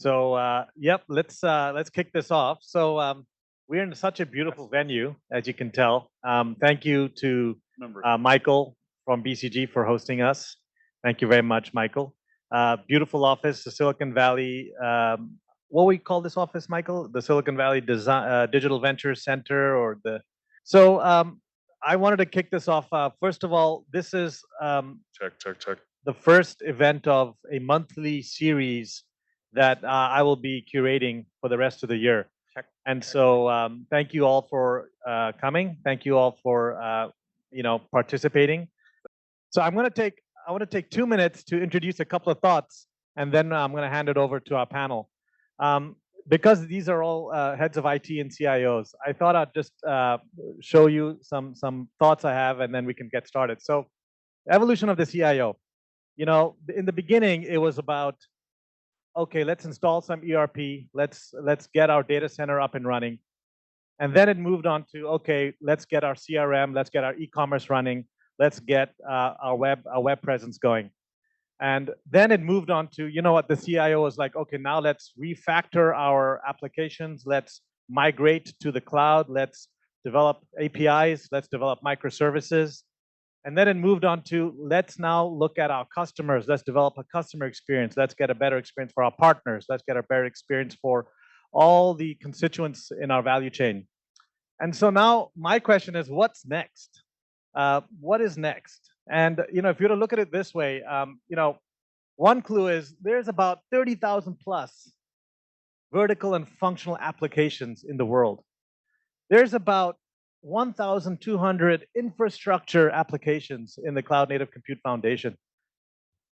Yep, let's kick this off. We're in such a beautiful venue, as you can tell. Thank you to Michael from BCG for hosting us. Thank you very much, Michael. Beautiful office, the Silicon Valley. What we call this office, Michael? The Silicon Valley Design Digital Ventures Center, or the. So I wanted to kick this off. First of all, this is Check. the first event of a monthly series that I will be curating for the rest of the year. And so, thank you all for coming. Thank you all for participating. So I want to take 2 minutes to introduce a couple of thoughts, and then I'm going to hand it over to our panel. Because these are all heads of IT and CIOs, I thought I'd just show you some thoughts I have, and then we can get started. So, evolution of the CIO. In the beginning, it was about, okay, let's install some ERP, let's get our data center up and running. And then it moved on to, okay, let's get our CRM, let's get our e-commerce running, let's get our web presence going. And then it moved on to, the CIO was like, okay, now let's refactor our applications, let's migrate to the cloud, let's develop APIs, let's develop microservices. And then it moved on to, let's now look at our customers. Let's develop a customer experience. Let's get a better experience for our partners. Let's get a better experience for all the constituents in our value chain. And so now my question is, what's next? What is next? And if you were to look at it this way, one clue is there's about 30,000 plus vertical and functional applications in the world. There's about 1,200 infrastructure applications in the Cloud Native Compute Foundation.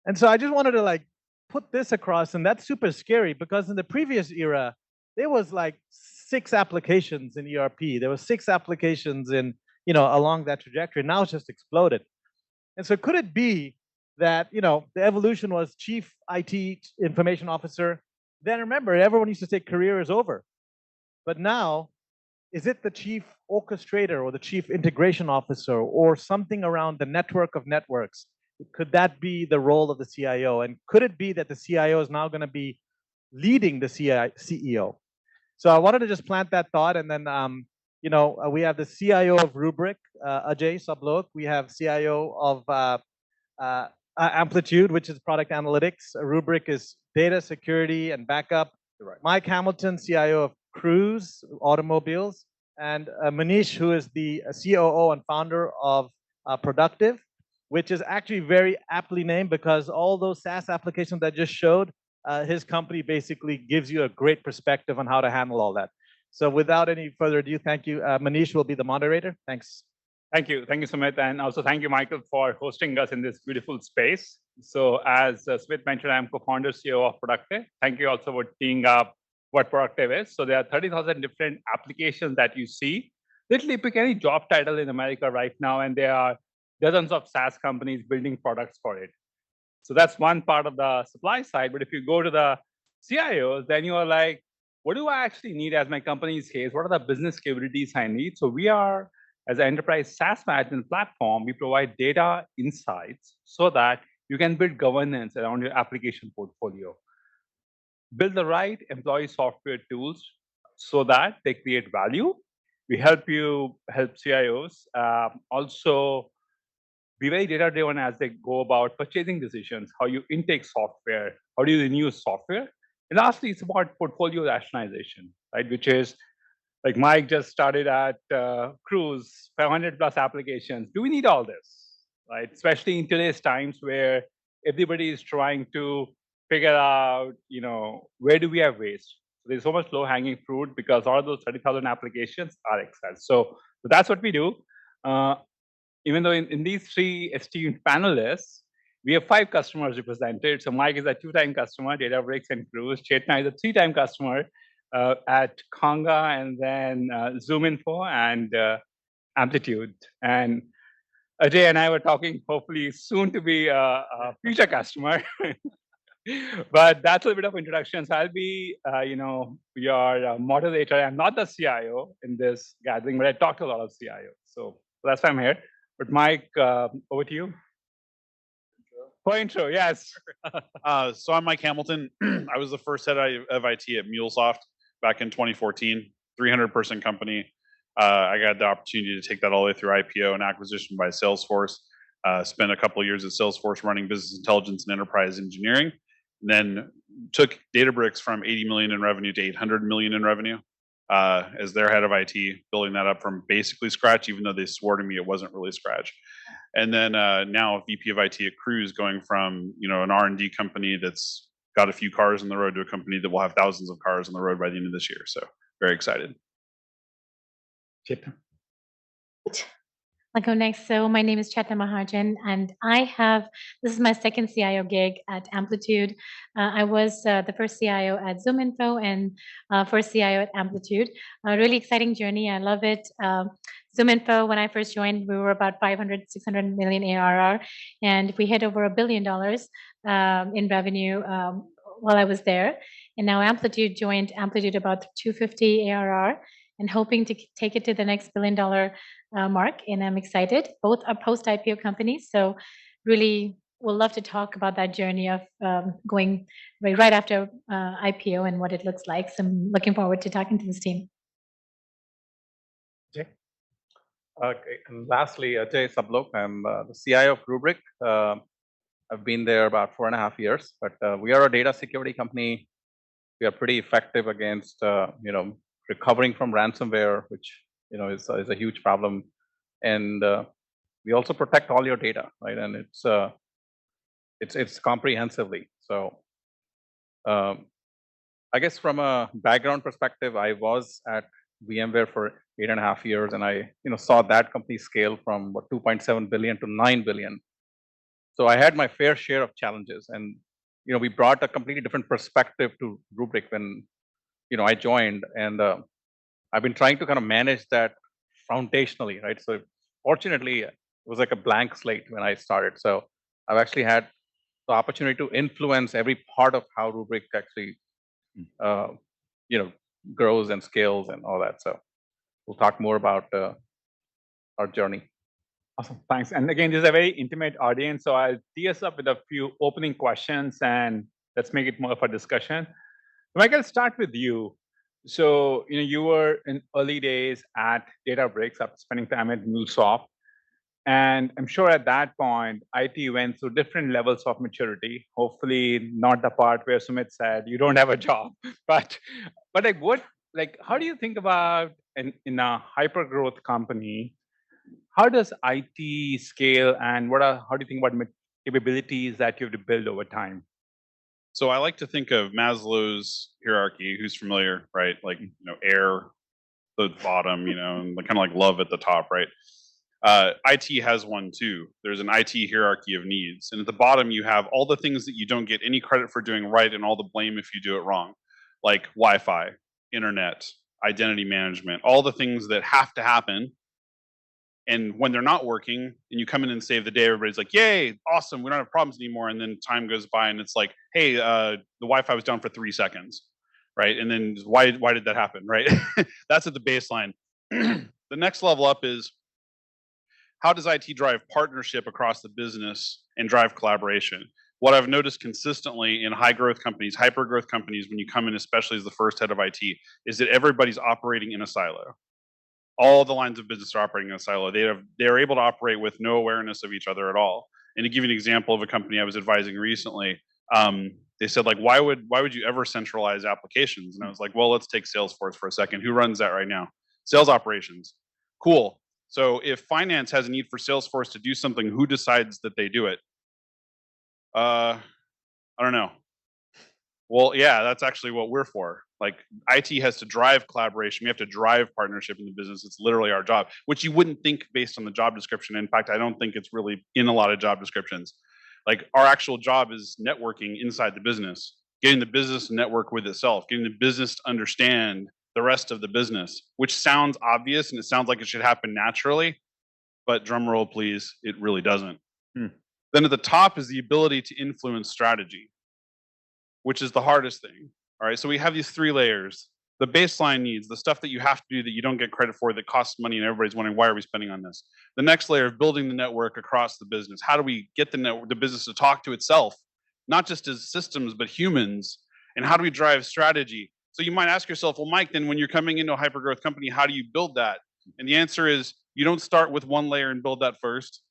And so I just wanted to put this across, and that's super scary because in the previous era, there was 6 applications in ERP. There were 6 applications in, along that trajectory. Now it's just exploded. And so could it be that, the evolution was chief IT information officer? Then remember, everyone used to say career is over. But now, is it the chief orchestrator or the chief integration officer or something around the network of networks? Could that be the role of the CIO? And could it be that the CIO is now going to be leading the CEO? So I wanted to just plant that thought. And then, we have the CIO of Rubrik, Ajay Sablok. We have CIO of Amplitude, which is product analytics. Rubrik is data security and backup. Right. Mike Hamilton, CIO of Cruise Automobiles, and Manish, who is the COO and founder of Productive, which is actually very aptly named because all those SaaS applications that I just showed, his company basically gives you a great perspective on how to handle all that. So without any further ado, thank you. Manish will be the moderator. Thanks. Thank you, Sumit, and also thank you, Michael, for hosting us in this beautiful space. So as Sumit mentioned, I'm co-founder, CEO of Productive. Thank you also for teeing up what Productive is. So there are 30,000 different applications that you see. Literally pick any job title in America right now, and there are dozens of SaaS companies building products for it. So that's one part of the supply side. But if you go to the CIOs, then you are like, what do I actually need as my company's case? What are the business capabilities I need? So we are, as an enterprise SaaS management platform, we provide data insights so that you can build governance around your application portfolio. Build the right employee software tools so that they create value. We help CIOs also be very data driven as they go about purchasing decisions, how you intake software, how do you renew software. And lastly, it's about portfolio rationalization, right? Which is like Mike just started at Cruise, 500 plus applications. Do we need all this, right? Especially in today's times where everybody is trying to figure out, where do we have waste? So there's so much low-hanging fruit because all of those 30,000 applications are Excel. So that's what we do. Even though in these 3 esteemed panelists, we have 5 customers represented. So Mike is a 2-time customer, Databricks and Cruise. Chetna is a 3-time customer at Conga, and then ZoomInfo and Amplitude. And Ajay and I were talking, hopefully soon to be a future customer. But that's a bit of introduction. So I'll be, your moderator. I'm not the CIO in this gathering, but I talk to a lot of CIOs. So that's why I'm here. But Mike, over to you. For intro, yes. So I'm Mike Hamilton. I was the first head of IT at MuleSoft back in 2014, 300-person company. I got the opportunity to take that all the way through IPO and acquisition by Salesforce. Spent a couple of years at Salesforce running business intelligence and enterprise engineering. Then took Databricks from 80 million in revenue to 800 million in revenue as their head of IT, building that up from basically scratch, even though they swore to me it wasn't really scratch. And then now VP of IT at Cruise, going from an R&D company that's got a few cars on the road to a company that will have thousands of cars on the road by the end of this year. So very excited. Chetna. I'll go next. So my name is Chetna Mahajan, and this is my second CIO gig at Amplitude. I was the first CIO at ZoomInfo and first CIO at Amplitude. A really exciting journey. I love it. ZoomInfo, when I first joined, we were about 500, 600 million ARR, and we hit over $1 billion in revenue while I was there. And now Amplitude joined Amplitude about 250 ARR and hoping to take it to the next $1 billion mark. And I'm excited. Both are post-IPO companies, so really would love to talk about that journey of going right after IPO and what it looks like. So I'm looking forward to talking to this team. Jay. Okay, and lastly, Jay Sablok. I'm the CIO of Rubrik. I've been there about 4.5 years, but we are a data security company. We are pretty effective against recovering from ransomware, which is a huge problem, and we also protect all your data, right? And it's comprehensively. So I guess from a background perspective, I was at VMware for 8.5 years, and I saw that company scale from 2.7 billion to 9 billion. So I had my fair share of challenges, and we brought a completely different perspective to Rubrik when I joined, and I've been trying to kind of manage that foundationally, right? So fortunately, it was like a blank slate when I started. So I've actually had the opportunity to influence every part of how Rubrik actually, grows and scales and all that. So we'll talk more about our journey. Awesome, thanks. And again, this is a very intimate audience, so I'll tee us up with a few opening questions and let's make it more of a discussion. Mike, I'll start with you. So, you were in early days at Databricks after spending time at MuleSoft. And I'm sure at that point, IT went through different levels of maturity. Hopefully not the part where Sumit said, you don't have a job. But how do you think about in a hyper-growth company, how does IT scale and how do you think about capabilities that you have to build over time? So I like to think of Maslow's hierarchy. Who's familiar, right? Like air, the bottom, and kind of like love at the top, right? IT has one too. There's an IT hierarchy of needs, and at the bottom you have all the things that you don't get any credit for doing right, and all the blame if you do it wrong, like Wi-Fi, internet, identity management, all the things that have to happen. And when they're not working and you come in and save the day, everybody's like, yay, awesome, we don't have problems anymore. And then time goes by and it's like, hey, the Wi-Fi was down for 3 seconds, right? And then why did that happen, right? That's at the baseline. The next level up is, how does IT drive partnership across the business and drive collaboration? What I've noticed consistently in high growth companies, hyper growth companies, when you come in, especially as the first head of IT, is that everybody's operating in a silo. All the lines of business are operating in a silo. They're able to operate with no awareness of each other at all. And to give you an example of a company I was advising recently, they said, like, why would you ever centralize applications? And I was like, well, let's take Salesforce for a second. Who runs that right now? Sales operations. Cool. So if finance has a need for Salesforce to do something, who decides that they do it? I don't know. Well, yeah, that's actually what we're for. Like, IT has to drive collaboration. We have to drive partnership in the business. It's literally our job, which you wouldn't think based on the job description. In fact, I don't think it's really in a lot of job descriptions. Like, our actual job is networking inside the business, getting the business to network with itself, getting the business to understand the rest of the business, which sounds obvious and it sounds like it should happen naturally, but drum roll, please, it really doesn't. Then at the top is the ability to influence strategy, which is the hardest thing. All right, so we have these 3 layers. The baseline needs, the stuff that you have to do that you don't get credit for that costs money and everybody's wondering, why are we spending on this? The next layer of building the network across the business. How do we get the business to talk to itself, not just as systems, but humans? And how do we drive strategy? So you might ask yourself, well, Mike, then when you're coming into a hypergrowth company, how do you build that? And the answer is you don't start with one layer and build that first,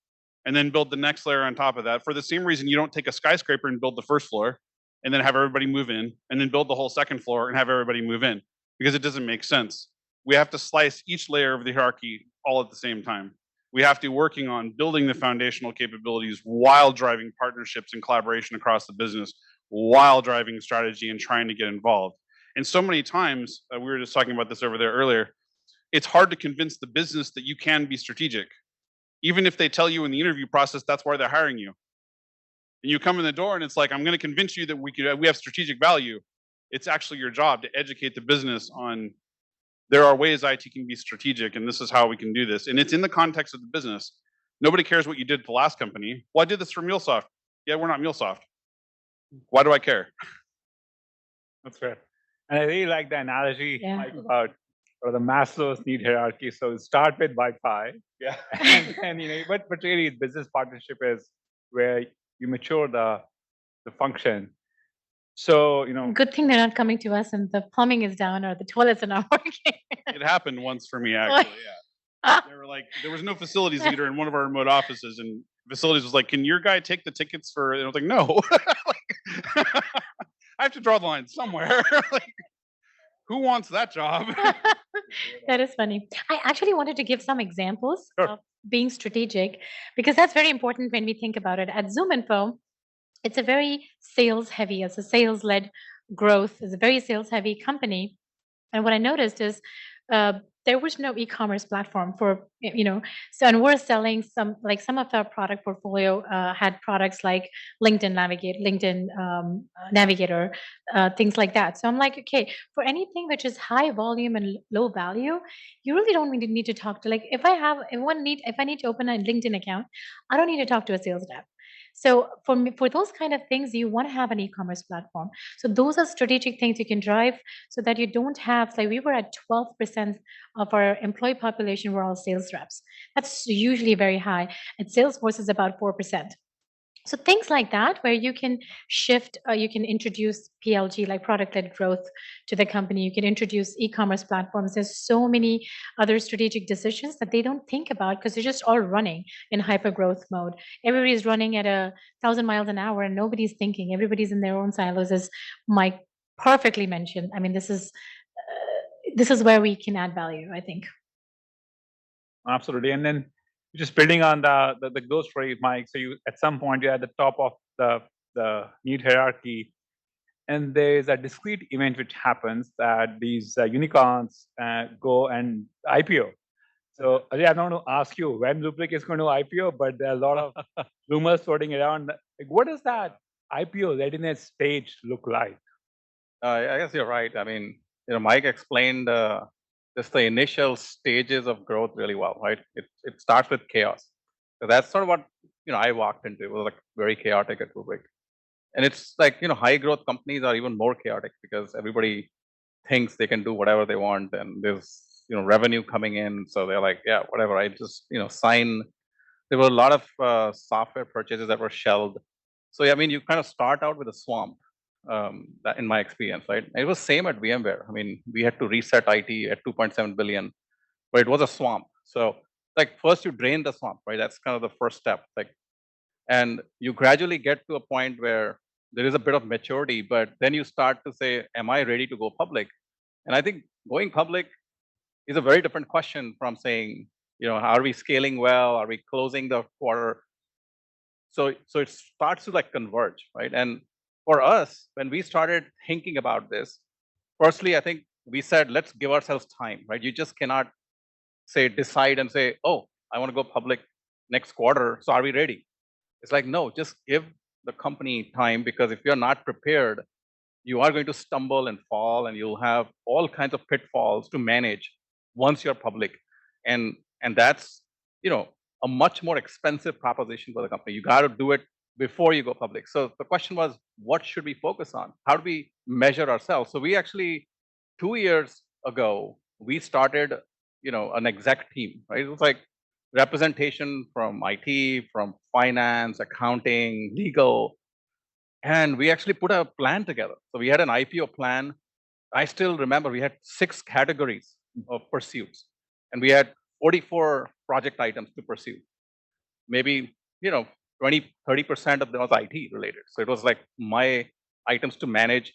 and then build the next layer on top of that. For the same reason, you don't take a skyscraper and build the first floor, and then have everybody move in, and then build the whole second floor and have everybody move in, because it doesn't make sense. We have to slice each layer of the hierarchy all at the same time. We have to be working on building the foundational capabilities while driving partnerships and collaboration across the business, while driving strategy and trying to get involved. And so many times, we were just talking about this over there earlier, it's hard to convince the business that you can be strategic. Even if they tell you in the interview process, that's why they're hiring you. And you come in the door and it's like, I'm going to convince you that we have strategic value. It's actually your job to educate the business on there are ways IT can be strategic, and this is how we can do this. And it's in the context of the business. Nobody cares what you did at the last company. Well, I did this for MuleSoft. Yeah, we're not MuleSoft. Why do I care? That's fair. And I really like the analogy, Yeah. Mike, about the Maslow's need hierarchy. So start with Wi-Fi. Yeah. And but really business partnership is where you mature the function. So, Good thing they're not coming to us and the plumbing is down or the toilets are not working. It happened once for me, actually. Yeah. They were like, there was no facilities leader in one of our remote offices, and facilities was like, can your guy take the tickets for, and I was like, no. Like, I have to draw the line somewhere. Like, who wants that job? That is funny. I actually wanted to give some examples Sure. of being strategic, because that's very important when we think about it. At ZoomInfo, it's a very sales heavy, it's a sales led growth, it's a very sales heavy company. And what I noticed is there was no e-commerce platform for, so, and we're selling some of our product portfolio had products like LinkedIn Navigator, things like that. So I'm like, okay, for anything which is high volume and low value, you really don't need to talk to, like, if I need to open a LinkedIn account, I don't need to talk to a sales rep. So for me, for those kind of things, you want to have an e-commerce platform. So those are strategic things you can drive so that you don't have, like, we were at 12% of our employee population were all sales reps. That's usually very high. At Salesforce is about 4%. So things like that, where you can shift, you can introduce PLG, like product-led growth, to the company. You can introduce e-commerce platforms. There's so many other strategic decisions that they don't think about because they're just all running in hyper-growth mode. Everybody's running at 1,000 miles an hour, and nobody's thinking. Everybody's in their own silos, as Mike perfectly mentioned. I mean, this is where we can add value, I think. Absolutely. And then just building on the growth story, Mike. So you, at some point, you're at the top of the need hierarchy, and there's a discrete event which happens that these unicorns go and IPO. So Ajay, I'm not going to ask you when Rubrik is going to IPO, but there are a lot of rumors floating around. Like, what does that IPO readiness stage look like? I guess you're right. I mean, Mike explained just the initial stages of growth really well, right? It starts with chaos. So that's sort of what I walked into. It was like very chaotic at Rubrik. And it's like, high growth companies are even more chaotic because everybody thinks they can do whatever they want, and there's revenue coming in. So they're like, yeah, whatever. I just sign. There were a lot of software purchases that were shelved. So yeah, I mean, you kind of start out with a swamp. That in my experience, right? It was same at VMware. I mean, we had to reset IT at 2.7 billion, but it was a swamp. So like first you drain the swamp, right? That's kind of the first step. Like, and you gradually get to a point where there is a bit of maturity, but then you start to say, am I ready to go public? And I think going public is a very different question from saying, are we scaling well? Are we closing the quarter? So it starts to like converge, right? And for us, when we started thinking about this, firstly, I think we said, let's give ourselves time, right? You just cannot decide and say, oh, I want to go public next quarter. So are we ready? It's like, no, just give the company time, because if you're not prepared, you are going to stumble and fall, and you'll have all kinds of pitfalls to manage once you're public. And that's, a much more expensive proposition for the company. You got to do it before you go public. So the question was, what should we focus on? How do we measure ourselves? So we actually 2 years ago, we started, an exec team, right? It was like representation from IT, from finance, accounting, legal, and we actually put a plan together. So we had an IPO plan. I still remember we had 6 categories of pursuits, and we had 44 project items to pursue. Maybe, 20, 30% of them was IT related. So it was like my items to manage,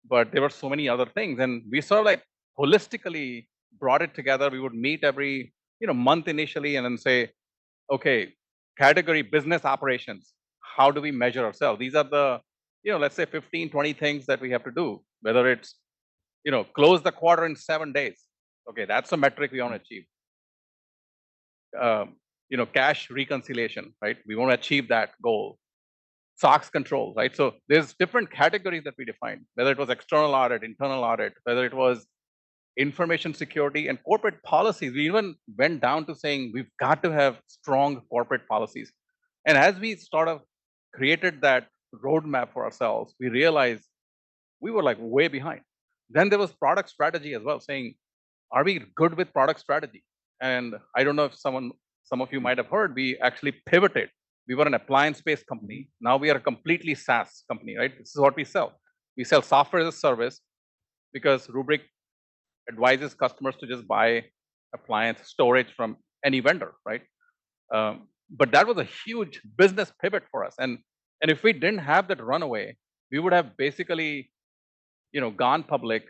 but there were so many other things. And we sort of like holistically brought it together. We would meet every, month initially and then say, okay, category business operations, how do we measure ourselves? These are the, let's say 15, 20 things that we have to do, whether it's, close the quarter in 7 days. Okay, that's a metric we want to achieve. Cash reconciliation, right? We want to achieve that goal. SOX control, right? So there's different categories that we defined, whether it was external audit, internal audit, whether it was information security and corporate policies. We even went down to saying we've got to have strong corporate policies. And as we sort of created that roadmap for ourselves, we realized we were like way behind. Then there was product strategy as well, saying, are we good with product strategy? And I don't know if some of you might have heard, we actually pivoted. We were an appliance-based company. Now we are a completely SaaS company, right? This is what we sell. We sell software as a service because Rubrik advises customers to just buy appliance storage from any vendor, right? But that was a huge business pivot for us. And if we didn't have that runaway, we would have basically, gone public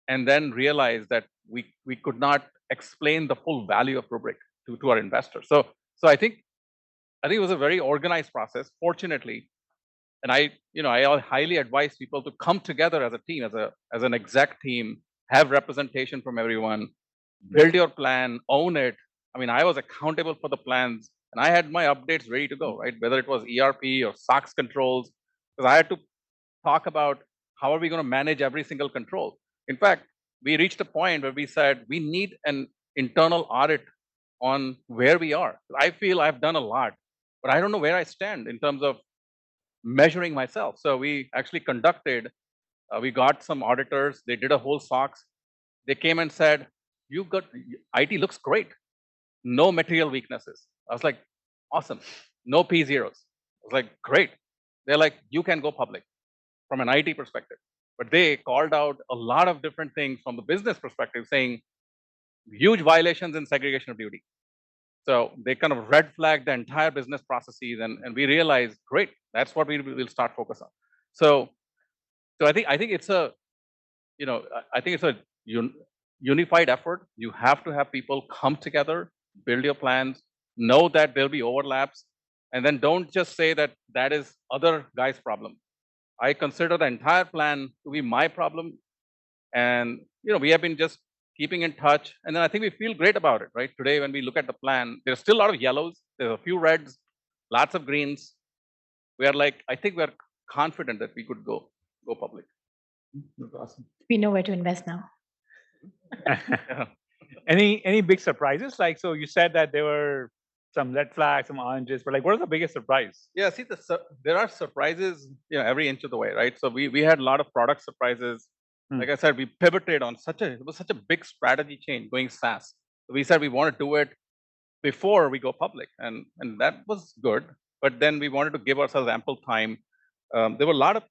and then realized that we could not explain the full value of Rubrik to our investors. So I think it was a very organized process, fortunately. And I highly advise people to come together as a team, as an exec team, have representation from everyone, build your plan, own it. I mean, I was accountable for the plans and I had my updates ready to go, right? Whether it was ERP or SOX controls, because I had to talk about how are we going to manage every single control. In fact, we reached a point where we said we need an internal audit on where we are. I feel I've done a lot, but I don't know where I stand in terms of measuring myself. So we actually conducted, we got some auditors, they did a whole SOX. They came and said, IT looks great. No material weaknesses. I was like, awesome. No P0s. I was like, great. They're like, you can go public from an IT perspective. But they called out a lot of different things from the business perspective, saying huge violations in segregation of duty. So they kind of red flagged the entire business processes, and we realized, great, that's what we will start focus on. So I think it's a, I think it's a unified effort. You have to have people come together, build your plans, know that there'll be overlaps, and then don't just say that that is other guy's problem. I consider the entire plan to be my problem. And, we have been just keeping in touch. And then I think we feel great about it, right? Today, when we look at the plan, there's still a lot of yellows. There's a few reds, lots of greens. We are like, I think we're confident that we could go public. That's awesome. We know where to invest now. Any big surprises? Like, so you said that there were some red flags, some oranges, but like, what is the biggest surprise? Yeah, see, there are surprises, every inch of the way, right? So we had a lot of product surprises. Like I said, we pivoted on it was such a big strategy change going SaaS. We said we want to do it before we go public, and that was good. But then we wanted to give ourselves ample time. There were a lot of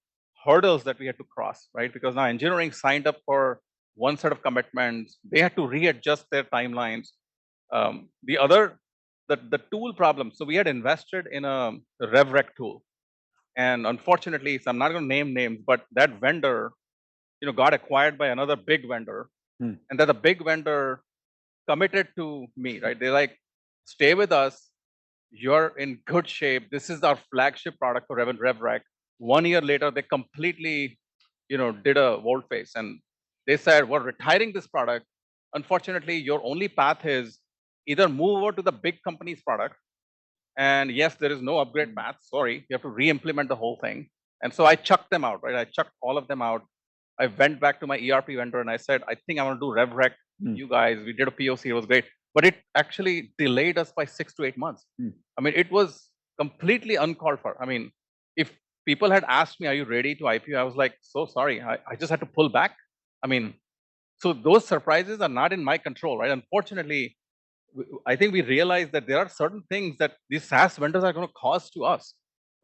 hurdles that we had to cross, right? Because now engineering signed up for one set of commitments. They had to readjust their timelines. The tool problem. So we had invested in a RevRec tool. And unfortunately, so I'm not going to name names, but that vendor, got acquired by another big vendor. And that the big vendor committed to me, right? They're like, stay with us. You're in good shape. This is our flagship product for RevRec. 1 year later, they completely, did a volte face. And they said, we're retiring this product. Unfortunately, your only path is either move over to the big company's product. And yes, there is no upgrade path. Sorry, you have to re-implement the whole thing. And so I chucked them out, right? I chucked all of them out. I went back to my ERP vendor and I said, I think I want to do RevRec. You guys, we did a POC, it was great. But it actually delayed us by 6 to 8 months. I mean, it was completely uncalled for. I mean, if people had asked me, are you ready to IPO? I was like, so sorry, I just had to pull back. I mean, So those surprises are not in my control, right? Unfortunately, I think we realize that there are certain things that these SaaS vendors are going to cause to us,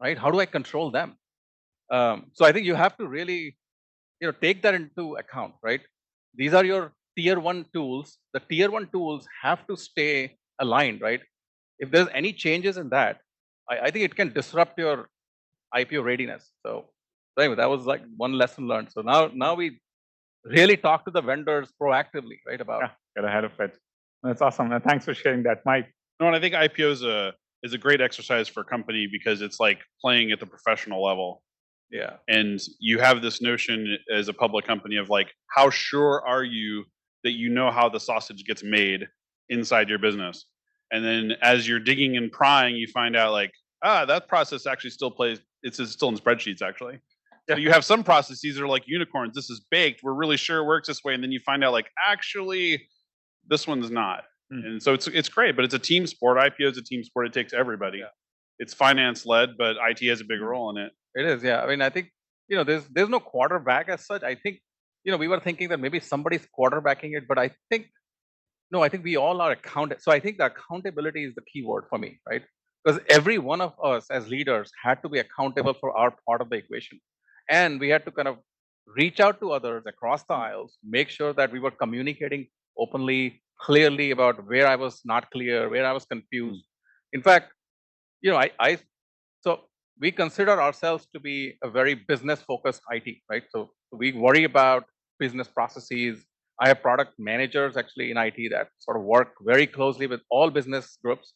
right? How do I control them? So I think you have to really, take that into account, right? These are your tier one tools. The tier one tools have to stay aligned, right? If there's any changes in that, I think it can disrupt your IPO readiness. So anyway, that was like one lesson learned. So now we really talk to the vendors proactively, right? About Get ahead of it. That's awesome. And thanks for sharing that, Mike. No, and I think IPO is a great exercise for a company because it's like playing at the professional level. yeah, And you have this notion as a public company of like, how sure are you that you know how the sausage gets made inside your business? And then as you're digging and prying, you find out like, that process actually still plays. It's still in spreadsheets actually. So you have some processes that are like unicorns. This is baked. We're really sure it works this way. And then you find out like, actually, this one's not. And so it's great, but it's a team sport. IPO is a team sport. It takes everybody. Yeah. It's finance led, but IT has a big role in it. it is. Yeah, I mean, I think there's no quarterback as such. I think we were thinking that maybe somebody's quarterbacking it, but I think no, I think we all are accounted. So I think the accountability is the key word for me, right? Because every one of us as leaders had to be accountable for our part of the equation, and we had to kind of reach out to others across the aisles, make sure that we were communicating openly, clearly about where I was not clear, where I was confused. In fact, I so we consider ourselves to be a very business focused IT, right? So we worry about business processes. I have product managers actually in IT that sort of work very closely with all business groups.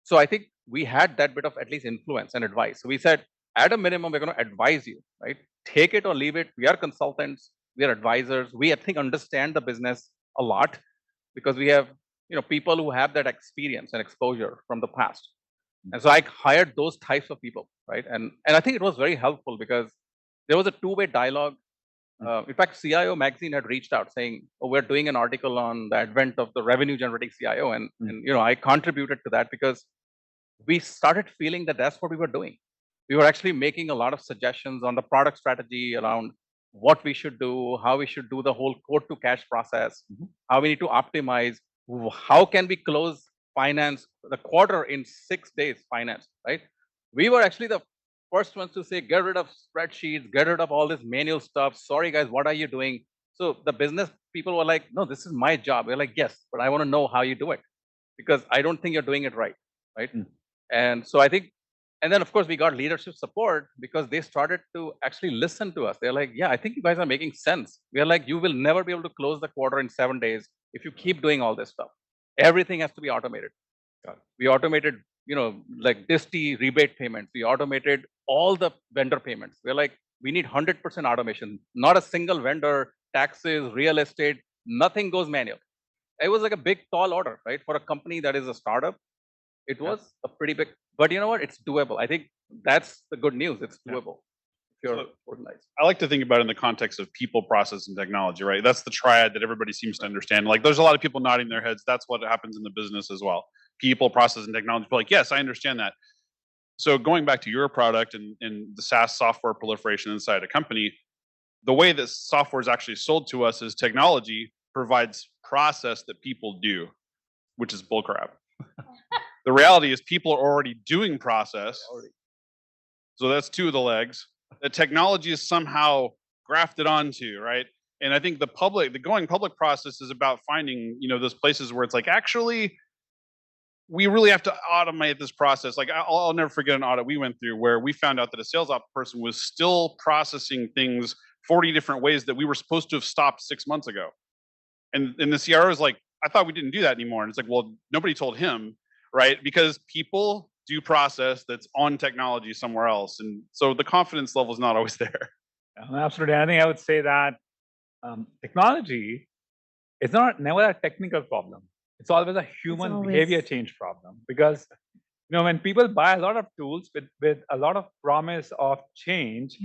So I think we had that bit of at least influence and advice. So we said, at a minimum, we're going to advise you, right? Take it or leave it. We are consultants, we are advisors. We, I think, understand the business a lot because we have, people who have that experience and exposure from the past. And so I hired those types of people, right? And I think it was very helpful because there was a two-way dialogue. In fact, CIO magazine had reached out saying, "Oh, we're doing an article on the advent of the revenue-generating CIO," and I contributed to that because we started feeling that that's what we were doing. We were actually making a lot of suggestions on the product strategy around what we should do, how we should do the whole quote to cash process, how we need to optimize, how can we close finance the quarter in 6 days finance, right? We were actually the first ones to say, get rid of spreadsheets, get rid of all this manual stuff. Sorry guys, what are you doing? So the business people were like, no, this is my job. We're like, yes, but I want to know how you do it because I don't think you're doing it right, right? And so I think, and then of course we got leadership support because they started to actually listen to us. They're like, yeah, I think you guys are making sense. We're like, you will never be able to close the quarter in 7 days if you keep doing all this stuff. Everything has to be automated. We automated, like Disty rebate payments. We automated all the vendor payments. We're like, we need 100% automation. Not a single vendor, taxes, real estate, nothing goes manual. It was like a big tall order, right? For a company that is a startup, it was a pretty big, but you know what? It's doable. I think that's the good news. It's doable. If you're organized. I like to think about it in the context of people, process, and technology, right? That's the triad that everybody seems to understand. Like there's a lot of people nodding their heads. That's what happens in the business as well. People, process, and technology. But like, yes, I understand that. So going back to your product and the SaaS software proliferation inside a company, the way that software is actually sold to us is technology provides process that people do, which is bullcrap. The reality is people are already doing process. So that's two of the legs. The technology is somehow grafted onto, right? And I think the going public process is about finding, those places where it's like, actually, we really have to automate this process. Like I'll never forget an audit we went through where we found out that a sales ops person was still processing things 40 different ways that we were supposed to have stopped 6 months ago. And the CRO is like, I thought we didn't do that anymore. And it's like, well, nobody told him, right? Because people do process that's on technology somewhere else. And so the confidence level is not always there. Absolutely. I think I would say that technology is never a technical problem. It's always a human behavior change problem because when people buy a lot of tools with a lot of promise of change,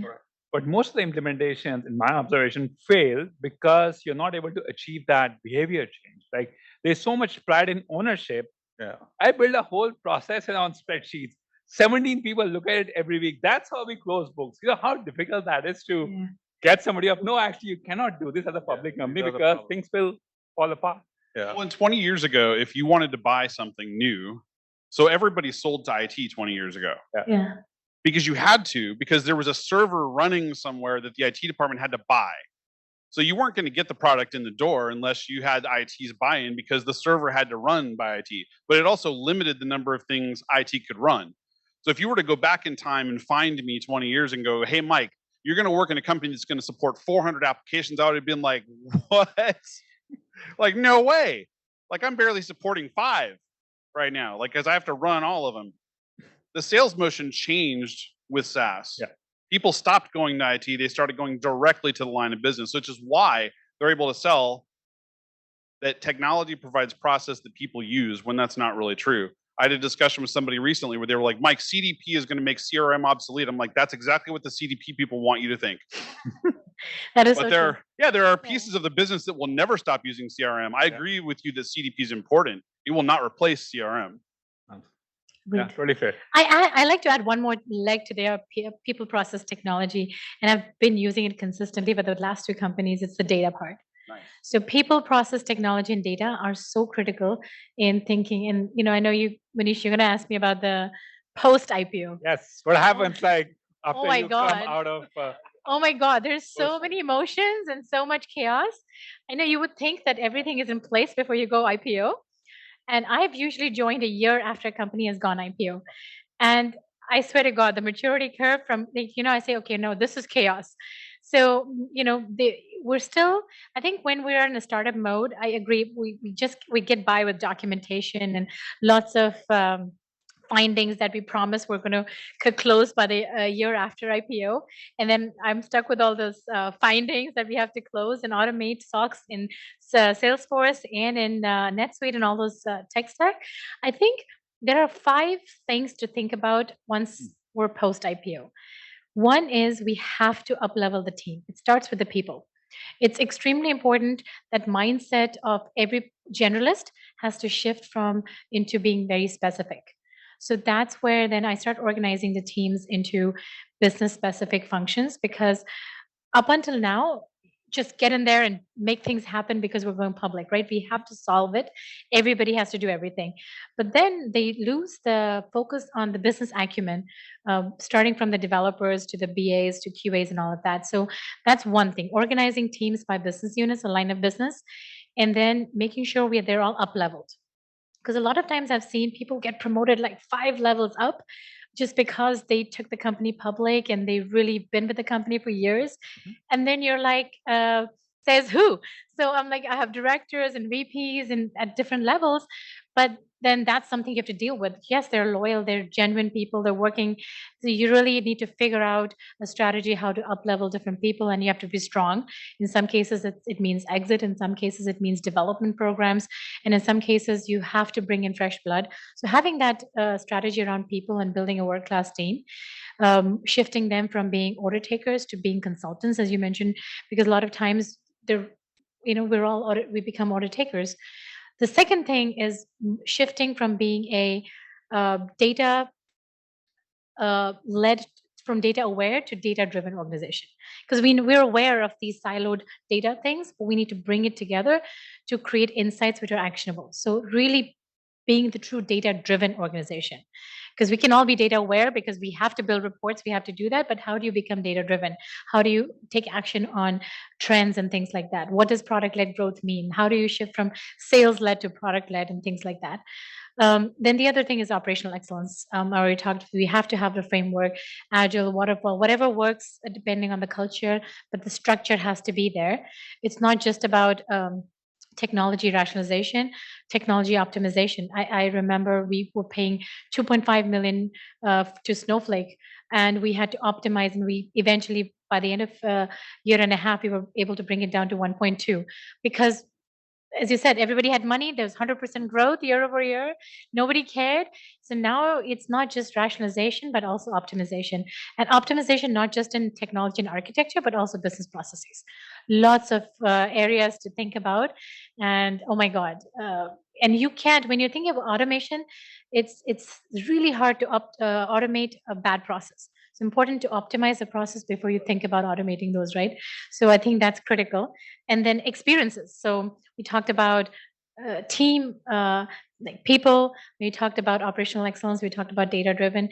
but most of the implementations, in my observation, fail because you're not able to achieve that behavior change. Like there's so much pride in ownership. Yeah. I build a whole process on spreadsheets. 17 people look at it every week. That's how we close books. You know how difficult that is to get somebody up. No, actually, you cannot do this as a public company these are the because problems. things will fall apart. Yeah. Well, and 20 years ago, if you wanted to buy something new, so everybody sold to IT 20 years ago Yeah. because you had to, because there was a server running somewhere that the IT department had to buy. So you weren't going to get the product in the door unless you had IT's buy-in because the server had to run by IT. But it also limited the number of things IT could run. So if you were to go back in time and find me 20 years and go, hey, Mike, you're going to work in a company that's going to support 400 applications, I would have been like, what? Like, no way. Like, I'm barely supporting 5 right now, like, because I have to run all of them. The sales motion changed with SaaS. Yeah. People stopped going to IT. They started going directly to the line of business, which is why they're able to sell that technology provides process that people use when that's not really true. I had a discussion with somebody recently where they were like, Mike, CDP is going to make CRM obsolete. I'm like, that's exactly what the CDP people want you to think. That is But so there, true. yeah, there are pieces of the business that will never stop using CRM. I agree with you that CDP is important. It will not replace CRM. Yeah, Agreed. totally fair. I like to add one more leg to their people process technology, and I've been using it consistently with the last 2 companies. It's the data part. Nice. So people process technology and data are so critical in thinking. And I know you, Manish, you're going to ask me about the post IPO. Yes. What happens like after my you God. come out of Oh my God, there's so Post- many emotions and so much chaos. I know you would think that everything is in place before you go IPO. And I've usually joined a year after a company has gone IPO. And I swear to God, the maturity curve from, I say, okay, no, this is chaos. So, we're still, I think when we're in a startup mode, I agree, we get by with documentation and lots of findings that we promised we're going to close by the year after IPO. And then I'm stuck with all those findings that we have to close and automate SOX in Salesforce and in NetSuite and all those tech stack. I think there are 5 things to think about once we're post IPO. One is we have to up-level the team. It starts with the people. It's extremely important that mindset of every generalist has to shift into being very specific. So that's where then I start organizing the teams into business specific functions, because up until now, just get in there and make things happen because we're going public, right? We have to solve it. Everybody has to do everything. But then they lose the focus on the business acumen, starting from the developers to the BAs to QAs and all of that. So that's one thing, organizing teams by business units, a line of business, and then making sure they're all up leveled. Because a lot of times I've seen people get promoted like 5 levels up just because they took the company public and they've really been with the company for years. And then you're like, says who? So I'm like, I have directors and VPs and at different levels, but then that's something you have to deal with. Yes, they're loyal, they're genuine people, they're working. So you really need to figure out a strategy how to up level different people, and you have to be strong. In some cases, it means exit. In some cases, it means development programs. And in some cases, you have to bring in fresh blood. So having that strategy around people and building a world-class team, shifting them from being order takers to being consultants, as you mentioned, because a lot of times we become order takers. The second thing is shifting from being a data led from data aware to data driven organization, because we're aware of these siloed data things, but we need to bring it together to create insights which are actionable. So really being the true data driven organization, because we can all be data aware because we have to build reports, we have to do that, but how do you become data driven? How do you take action on trends and things like that? What does product led growth mean? How do you shift from sales led to product led and things like that? Then the other thing is operational excellence. I already talked, we have to have the framework, agile, waterfall, whatever works depending on the culture, but the structure has to be there. It's not just about technology rationalization, technology optimization. I remember we were paying 2.5 million to Snowflake, and we had to optimize, and we eventually, by the end of a year and a half, we were able to bring it down to 1.2, because as you said, everybody had money. There was 100% growth year over year. Nobody cared. So now it's not just rationalization, but also optimization. And optimization, not just in technology and architecture, but also business processes. Lots of areas to think about. And oh my God. And you can't, when you're thinking of automation, it's really hard to automate a bad process. It's important to optimize the process before you think about automating those, right? So I think that's critical. And then experiences. So we talked about team, like people. We talked about operational excellence. We talked about data driven.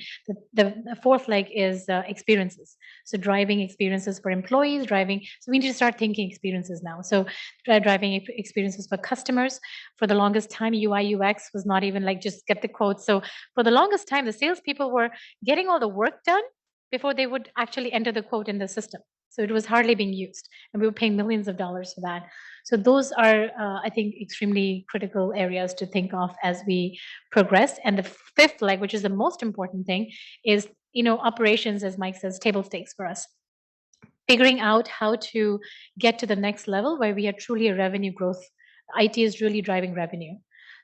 The fourth leg is experiences. So driving experiences for employees, driving. So we need to start thinking experiences now. So driving experiences for customers. For the longest time, UI UX was not even like just get the quote. So for the longest time, the salespeople were getting all the work done before they would actually enter the quote in the system. So it was hardly being used, and we were paying millions of dollars for that. So those are, I think, extremely critical areas to think of as we progress. And the fifth leg, which is the most important thing, is operations, as Mike says, table stakes for us. Figuring out how to get to the next level where we are truly a revenue growth. IT is really driving revenue.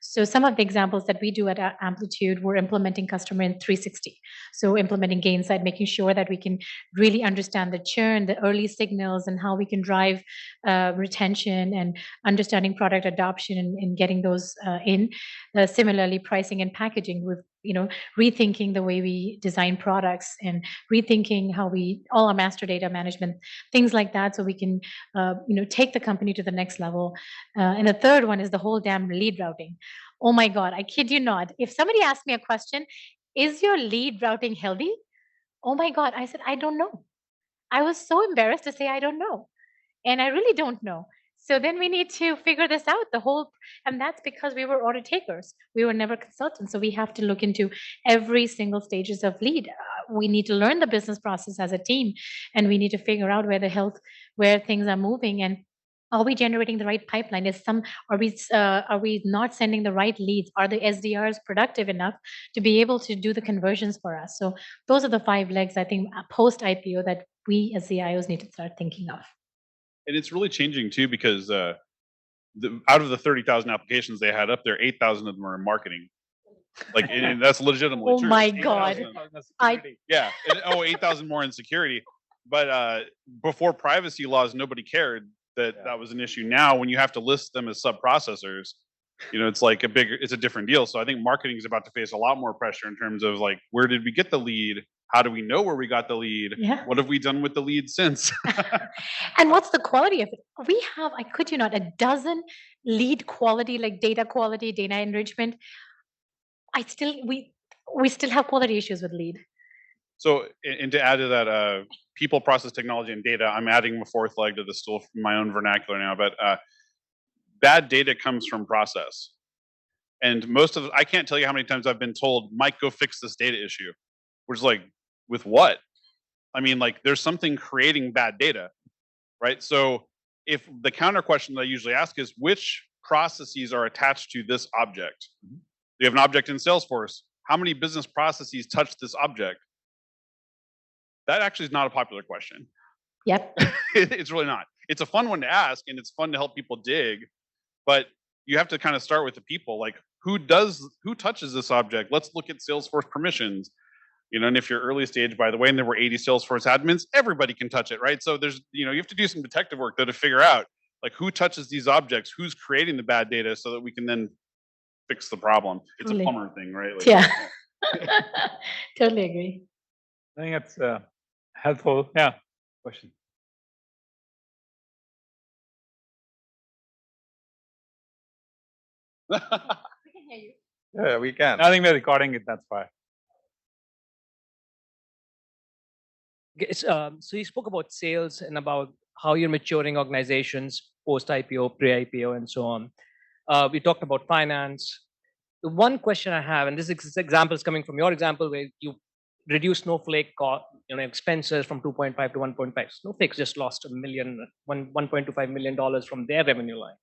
So some of the examples that we do at Amplitude, we're implementing customer in 360. So implementing Gainsight, making sure that we can really understand the churn, the early signals, and how we can drive retention and understanding product adoption and getting those in. Similarly, pricing and packaging with rethinking the way we design products and rethinking how all our master data management, things like that, so we can take the company to the next level. And the third one is the whole damn lead routing. Oh my God, I kid you not. If somebody asked me a question, is your lead routing healthy? Oh my God, I said, I don't know. I was so embarrassed to say I don't know. And I really don't know. So then we need to figure this out, and that's because we were order takers. We were never consultants. So we have to look into every single stages of lead. We need to learn the business process as a team, and we need to figure out where things are moving, and are we generating the right pipeline? Are we not sending the right leads? Are the SDRs productive enough to be able to do the conversions for us? So those are the 5 legs, I think, post IPO that we as CIOs need to start thinking of. And it's really changing too, because out of the 30,000 applications they had up there, 8,000 of them are in marketing. Like, and that's legitimately Oh true. my 8,000 God. Yeah. 8,000 more in security. But before privacy laws, nobody cared that was an issue. Now, when you have to list them as sub-processors, it's like it's a different deal. So I think marketing is about to face a lot more pressure in terms of like, where did we get the lead? How do we know where we got the lead? Yeah. What have we done with the lead since? And what's the quality of it? We have, I kid you not, a dozen lead quality, like data quality, data enrichment. We still have quality issues with lead. So, and to add to that, people, process, technology, and data, I'm adding a fourth leg to the stool from my own vernacular now, but bad data comes from process. And I can't tell you how many times I've been told, Mike, go fix this data issue. Which is like, with what? I mean, like, there's something creating bad data, right? So if the counter question that I usually ask is, which processes are attached to this object? You have an object in Salesforce. How many business processes touch this object? That actually is not a popular question. Yep. It's really not. It's a fun one to ask, and it's fun to help people dig, but you have to kind of start with the people. Like, who touches this object? Let's look at Salesforce permissions. And if you're early stage, by the way, and there were 80 Salesforce admins, everybody can touch it, right? So there's, you have to do some detective work though to figure out like who touches these objects, who's creating the bad data, so that we can then fix the problem. It's a plumber thing, right? Like, Yeah. Totally agree. I think it's helpful. Yeah. Question. We can hear you. Yeah, we can. I think we're recording it. That's why. So you spoke about sales and about how you're maturing organizations post IPO, pre IPO, and so on. We talked about finance. The one question I have, and this example is coming from your example where you reduce Snowflake expenses from 2.5 to 1.5. Snowflake just lost $1.25 million from their revenue line.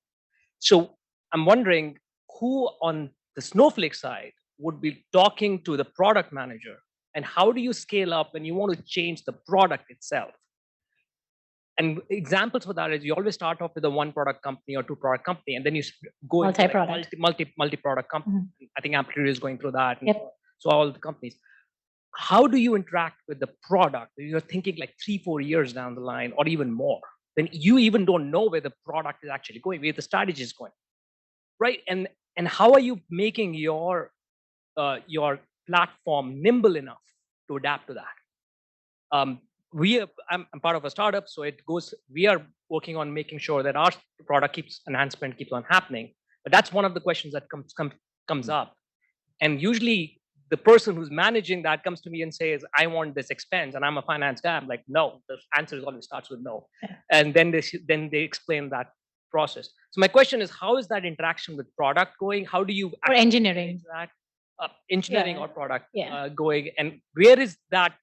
So I'm wondering who on the Snowflake side would be talking to the product manager, and how do you scale up when you want to change the product itself? And examples for that is you always start off with a 1-product company or 2-product company, and then you go into multi-product company. Mm-hmm. I think Amplitude is going through that. Yep. So all the companies. How do you interact with the product? You're thinking like 3-4 years down the line, or even more. Then you even don't know where the product is actually going, where the strategy is going, right? And how are you making your platform nimble enough to adapt to that? I'm part of a startup, so we are working on making sure that our product enhancement keeps on happening. But that's one of the questions that comes up. And usually the person who's managing that comes to me and says, I want this expense, and I'm a finance guy. I'm like, no, the answer always starts with no. And then they explain that process. So my question is, how is that interaction with product going? How do you Or actually engineering. manage that, engineering Yeah. or product Yeah. going? And where is that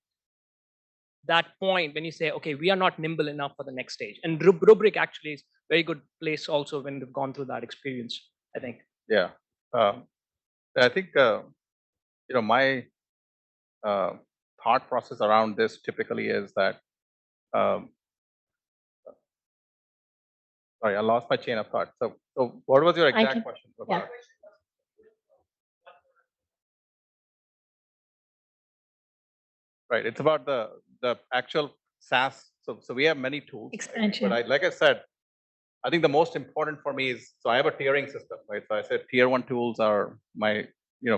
point when you say, okay, we are not nimble enough for the next stage? And Rubrik actually is a very good place also when we've gone through that experience, I think. Yeah. I think, my thought process around this typically is that, sorry, I lost my chain of thought. So what was your exact can- question? yeah. Right. It's about the actual SaaS. So we have many tools. right? Expansion. But like I said, I think the most important for me is, so I have a tiering system, right? So I said tier 1 tools are my,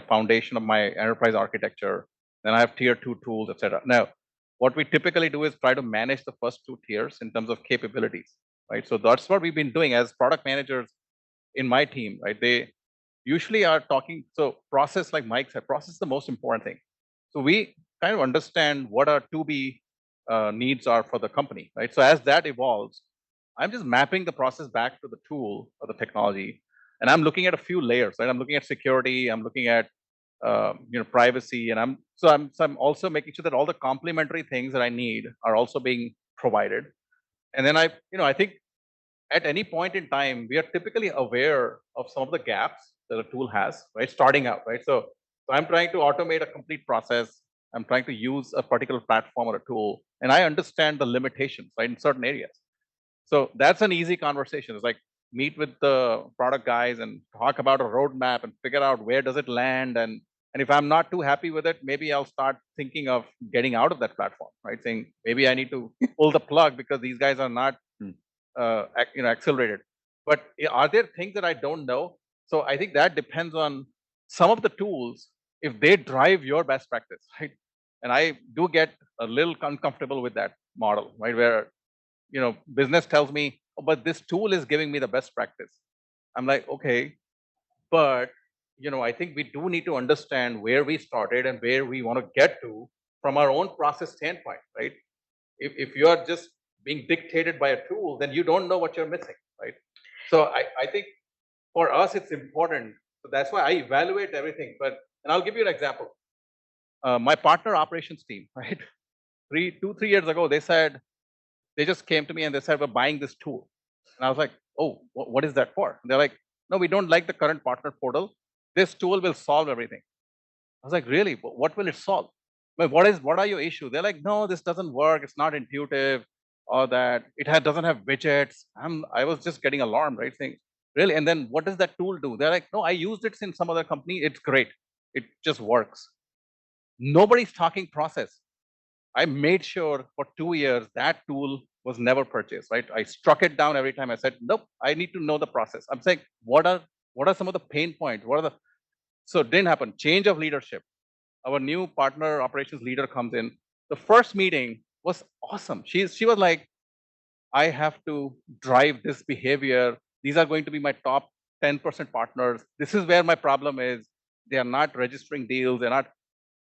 foundation of my enterprise architecture. Then I have tier 2 tools, etc. Now, what we typically do is try to manage the first 2 tiers in terms of capabilities, right? So that's what we've been doing as product managers in my team, right? They usually are talking, so process, like Mike said, process is the most important thing. So we kind of understand what our to-be needs are for the company, right? So as that evolves, I'm just mapping the process back to the tool or the technology, and I'm looking at a few layers, right? I'm looking at security, I'm looking at privacy, and I'm also making sure that all the complementary things that I need are also being provided. And then I think at any point in time, we are typically aware of some of the gaps that a tool has, right? Starting out, right? So I'm trying to automate a complete process. I'm trying to use a particular platform or a tool, and I understand the limitations, right, in certain areas. So that's an easy conversation. It's like meet with the product guys and talk about a roadmap and figure out where does it land. And if I'm not too happy with it, maybe I'll start thinking of getting out of that platform, right? Saying maybe I need to pull the plug because these guys are not accelerated. But are there things that I don't know? So I think that depends on some of the tools, if they drive your best practice, right? And I do get a little uncomfortable with that model, right? Where, business tells me, oh, but this tool is giving me the best practice. I'm like, okay, but, I think we do need to understand where we started and where we want to get to from our own process standpoint, right? If you are just being dictated by a tool, then you don't know what you're missing, right? So I think for us, it's important. So that's why I evaluate everything. And I'll give you an example. My partner operations team, right? 3 years ago, they just came to me and they said, we're buying this tool. And I was like, oh, what is that for? And they're like, no, we don't like the current partner portal. This tool will solve everything. I was like, really? What will it solve? But what are your issues? They're like, no, this doesn't work. It's not intuitive, or that doesn't have widgets. I was just getting alarmed, right? Saying, really? And then what does that tool do? They're like, no, I used it in some other company. It's great. It just works. Nobody's talking process. I made sure for 2 years that tool was never purchased, right? I struck it down every time. I said, nope, I need to know the process. I'm saying, what are some of the pain points? So it didn't happen. Change of leadership. Our new partner operations leader comes in. The first meeting was awesome. She was like, I have to drive this behavior. These are going to be my top 10% partners. This is where my problem is. They are not registering deals. They're not.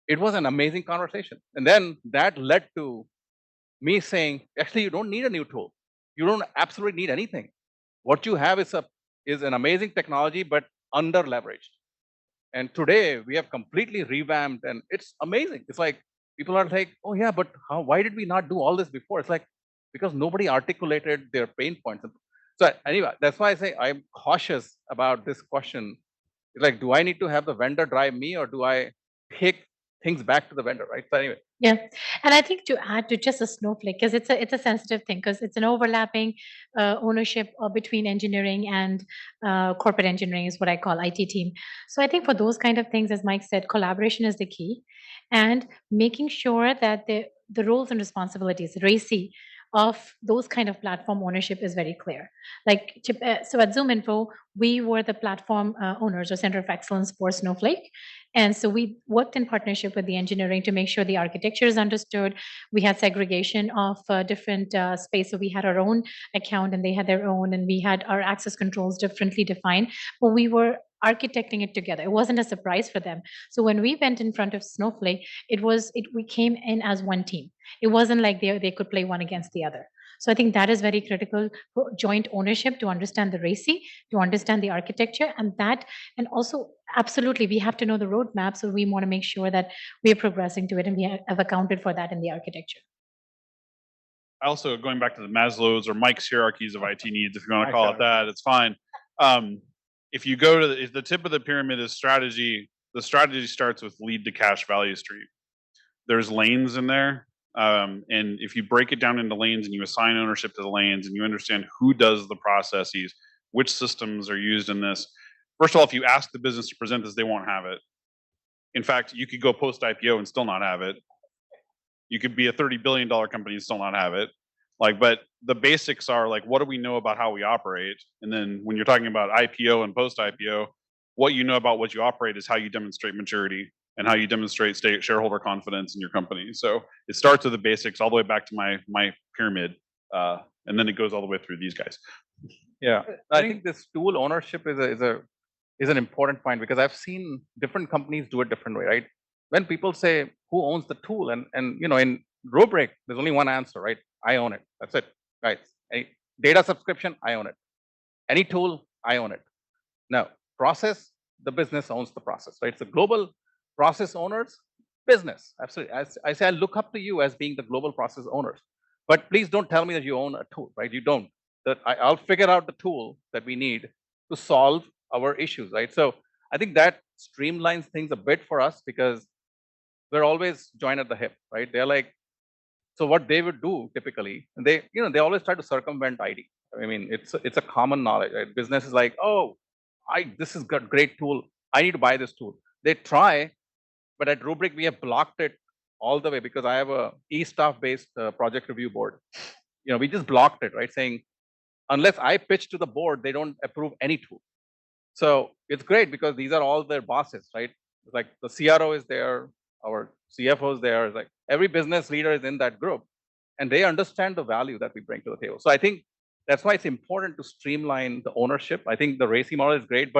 It was an amazing conversation. And then that led to me saying, actually, you don't need a new tool. You don't absolutely need anything. What you have is an amazing technology, but under leveraged. And today we have completely revamped, and it's amazing. It's like people are like, oh yeah, but why did we not do all this before? It's like, because nobody articulated their pain points. So anyway, that's why I say I'm cautious about this question. It's like, do I need to have the vendor drive me, or do I take things back to the vendor, right? So anyway. Yeah, and I think to add to just a Snowflake, because it's a sensitive thing, because it's an overlapping ownership between engineering and corporate engineering is what I call IT team. So I think for those kind of things, as Mike said, collaboration is the key, and making sure that the roles and responsibilities, RACI, of those kind of platform ownership is very clear. Like, so at ZoomInfo, we were the platform owners or center of excellence for Snowflake. And so we worked in partnership with the engineering to make sure the architecture is understood. We had segregation of different space. So we had our own account and they had their own, and we had our access controls differently defined, but we were architecting it together. It wasn't a surprise for them. So when we went in front of Snowflake, we came in as one team. It wasn't like they could play one against the other. So I think that is very critical for joint ownership, to understand the RACI, to understand the architecture, and also absolutely we have to know the roadmap. So we want to make sure that we are progressing to it, and we have accounted for that in the architecture. Also, going back to the Maslow's or Mike's hierarchies of IT needs, if you want to call it that, it's fine. If you go to if the tip of the pyramid is strategy, the strategy starts with lead to cash value stream. There's lanes in there. And if you break it down into lanes and you assign ownership to the lanes and you understand who does the processes, which systems are used in this. First of all, if you ask the business to present this, they won't have it. In fact, you could go post IPO and still not have it. You could be a $30 billion company and still not have it. Like, but the basics are like, what do we know about how we operate? And then when you're talking about IPO and post IPO, what you know about what you operate is how you demonstrate maturity and how you demonstrate shareholder confidence in your company. So it starts with the basics all the way back to my pyramid, and then it goes all the way through these guys. Yeah, I think this tool ownership is an important point, because I've seen different companies do it different way, right? When people say who owns the tool, and in Rubrik, there's only one answer, right? I own it. That's it, guys. Any data subscription, I own it. Any tool, I own it. Now, process, the business owns the process, right? So global process owners, business, absolutely. I say I look up to you as being the global process owners, but please don't tell me that you own a tool, right? You don't. That I'll figure out the tool that we need to solve our issues, right? So I think that streamlines things a bit for us, because we're always joined at the hip, right? They're like, so what they would do typically, they always try to circumvent ID. I mean, it's a common knowledge, right? Business is like, oh, this is a great tool. I need to buy this tool. They try, but at Rubrik we have blocked it all the way, because I have a e-staff based project review board. We just blocked it, right? Saying unless I pitch to the board, they don't approve any tool. So it's great because these are all their bosses, right? It's like the CRO is there, our CFO is there. It's like every business leader is in that group, and they understand the value that we bring to the table. So I think that's why it's important to streamline the ownership. I think the RACI model is great,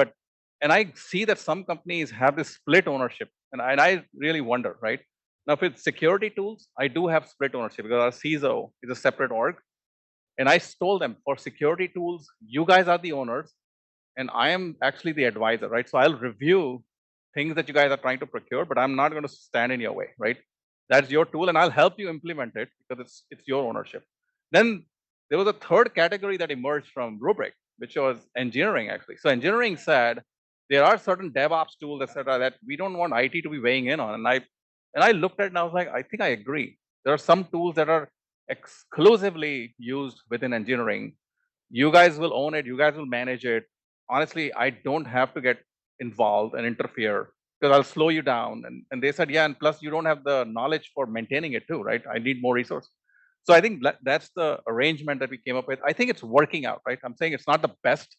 and I see that some companies have this split ownership, and I really wonder, right? Now, with security tools, I do have split ownership because our CISO is a separate org. And I told them, for security tools, you guys are the owners, and I am actually the advisor, right? So I'll review things that you guys are trying to procure, but I'm not going to stand in your way, right? That's your tool, and I'll help you implement it because it's your ownership. Then there was a third category that emerged from Rubrik, which was engineering, actually. So engineering said there are certain DevOps tools, etc., that we don't want IT to be weighing in on. And I looked at it and I was like, I think I agree. There are some tools that are exclusively used within engineering. You guys will own it. You guys will manage it. Honestly, I don't have to get involved and interfere because I'll slow you down. And they said, yeah, and plus you don't have the knowledge for maintaining it too, right? I need more resources. So I think that's the arrangement that we came up with. I think it's working out, right? I'm saying it's not the best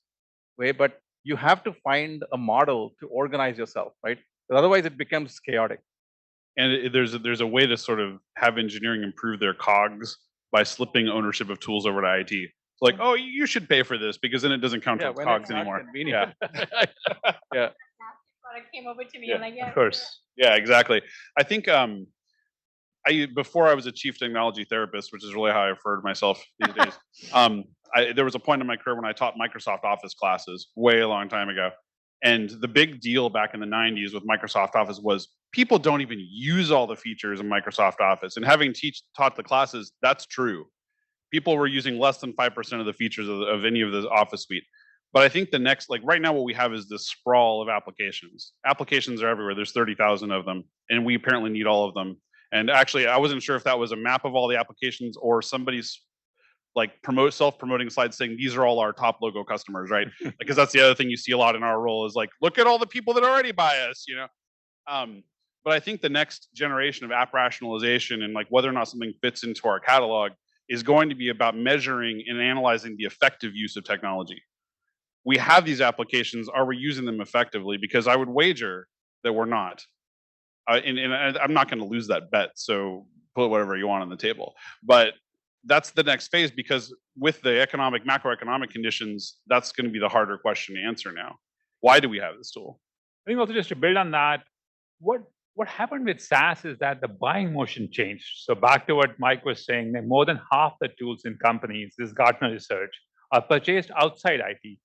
way, but you have to find a model to organize yourself, right? Because otherwise it becomes chaotic. And there's a way to sort of have engineering improve their cogs by slipping ownership of tools over to IT. It's like, oh, you should pay for this because then it doesn't count towards cogs anymore. Yeah. Yeah. Product came over to me. I'm like, yeah, of course. Yeah, exactly. I think before I was a chief technology therapist, which is really how I refer to myself these days. There was a point in my career when I taught Microsoft Office classes way a long time ago. And the big deal back in the 90s with Microsoft Office was people don't even use all the features in Microsoft Office. And having taught the classes, that's true. People were using less than 5% of the features of any of the Office suite. But I think the next, like right now, what we have is this sprawl of applications. Applications are everywhere. There's 30,000 of them, and we apparently need all of them. And actually, I wasn't sure if that was a map of all the applications or somebody's like self-promoting slide saying these are all our top logo customers, right? Because that's the other thing you see a lot in our role is like, look at all the people that already buy us, you know? But I think the next generation of app rationalization and like whether or not something fits into our catalog is going to be about measuring and analyzing the effective use of technology. We have these applications. Are we using them effectively? Because I would wager that we're not. And I'm not going to lose that bet. So put whatever you want on the table. But that's the next phase, because with the macroeconomic conditions, that's going to be the harder question to answer now. Why do we have this tool? I think also just to build on that, what happened with SaaS is that the buying motion changed. So back to what Mike was saying, that more than half the tools in companies, this Gartner research, are purchased outside IT.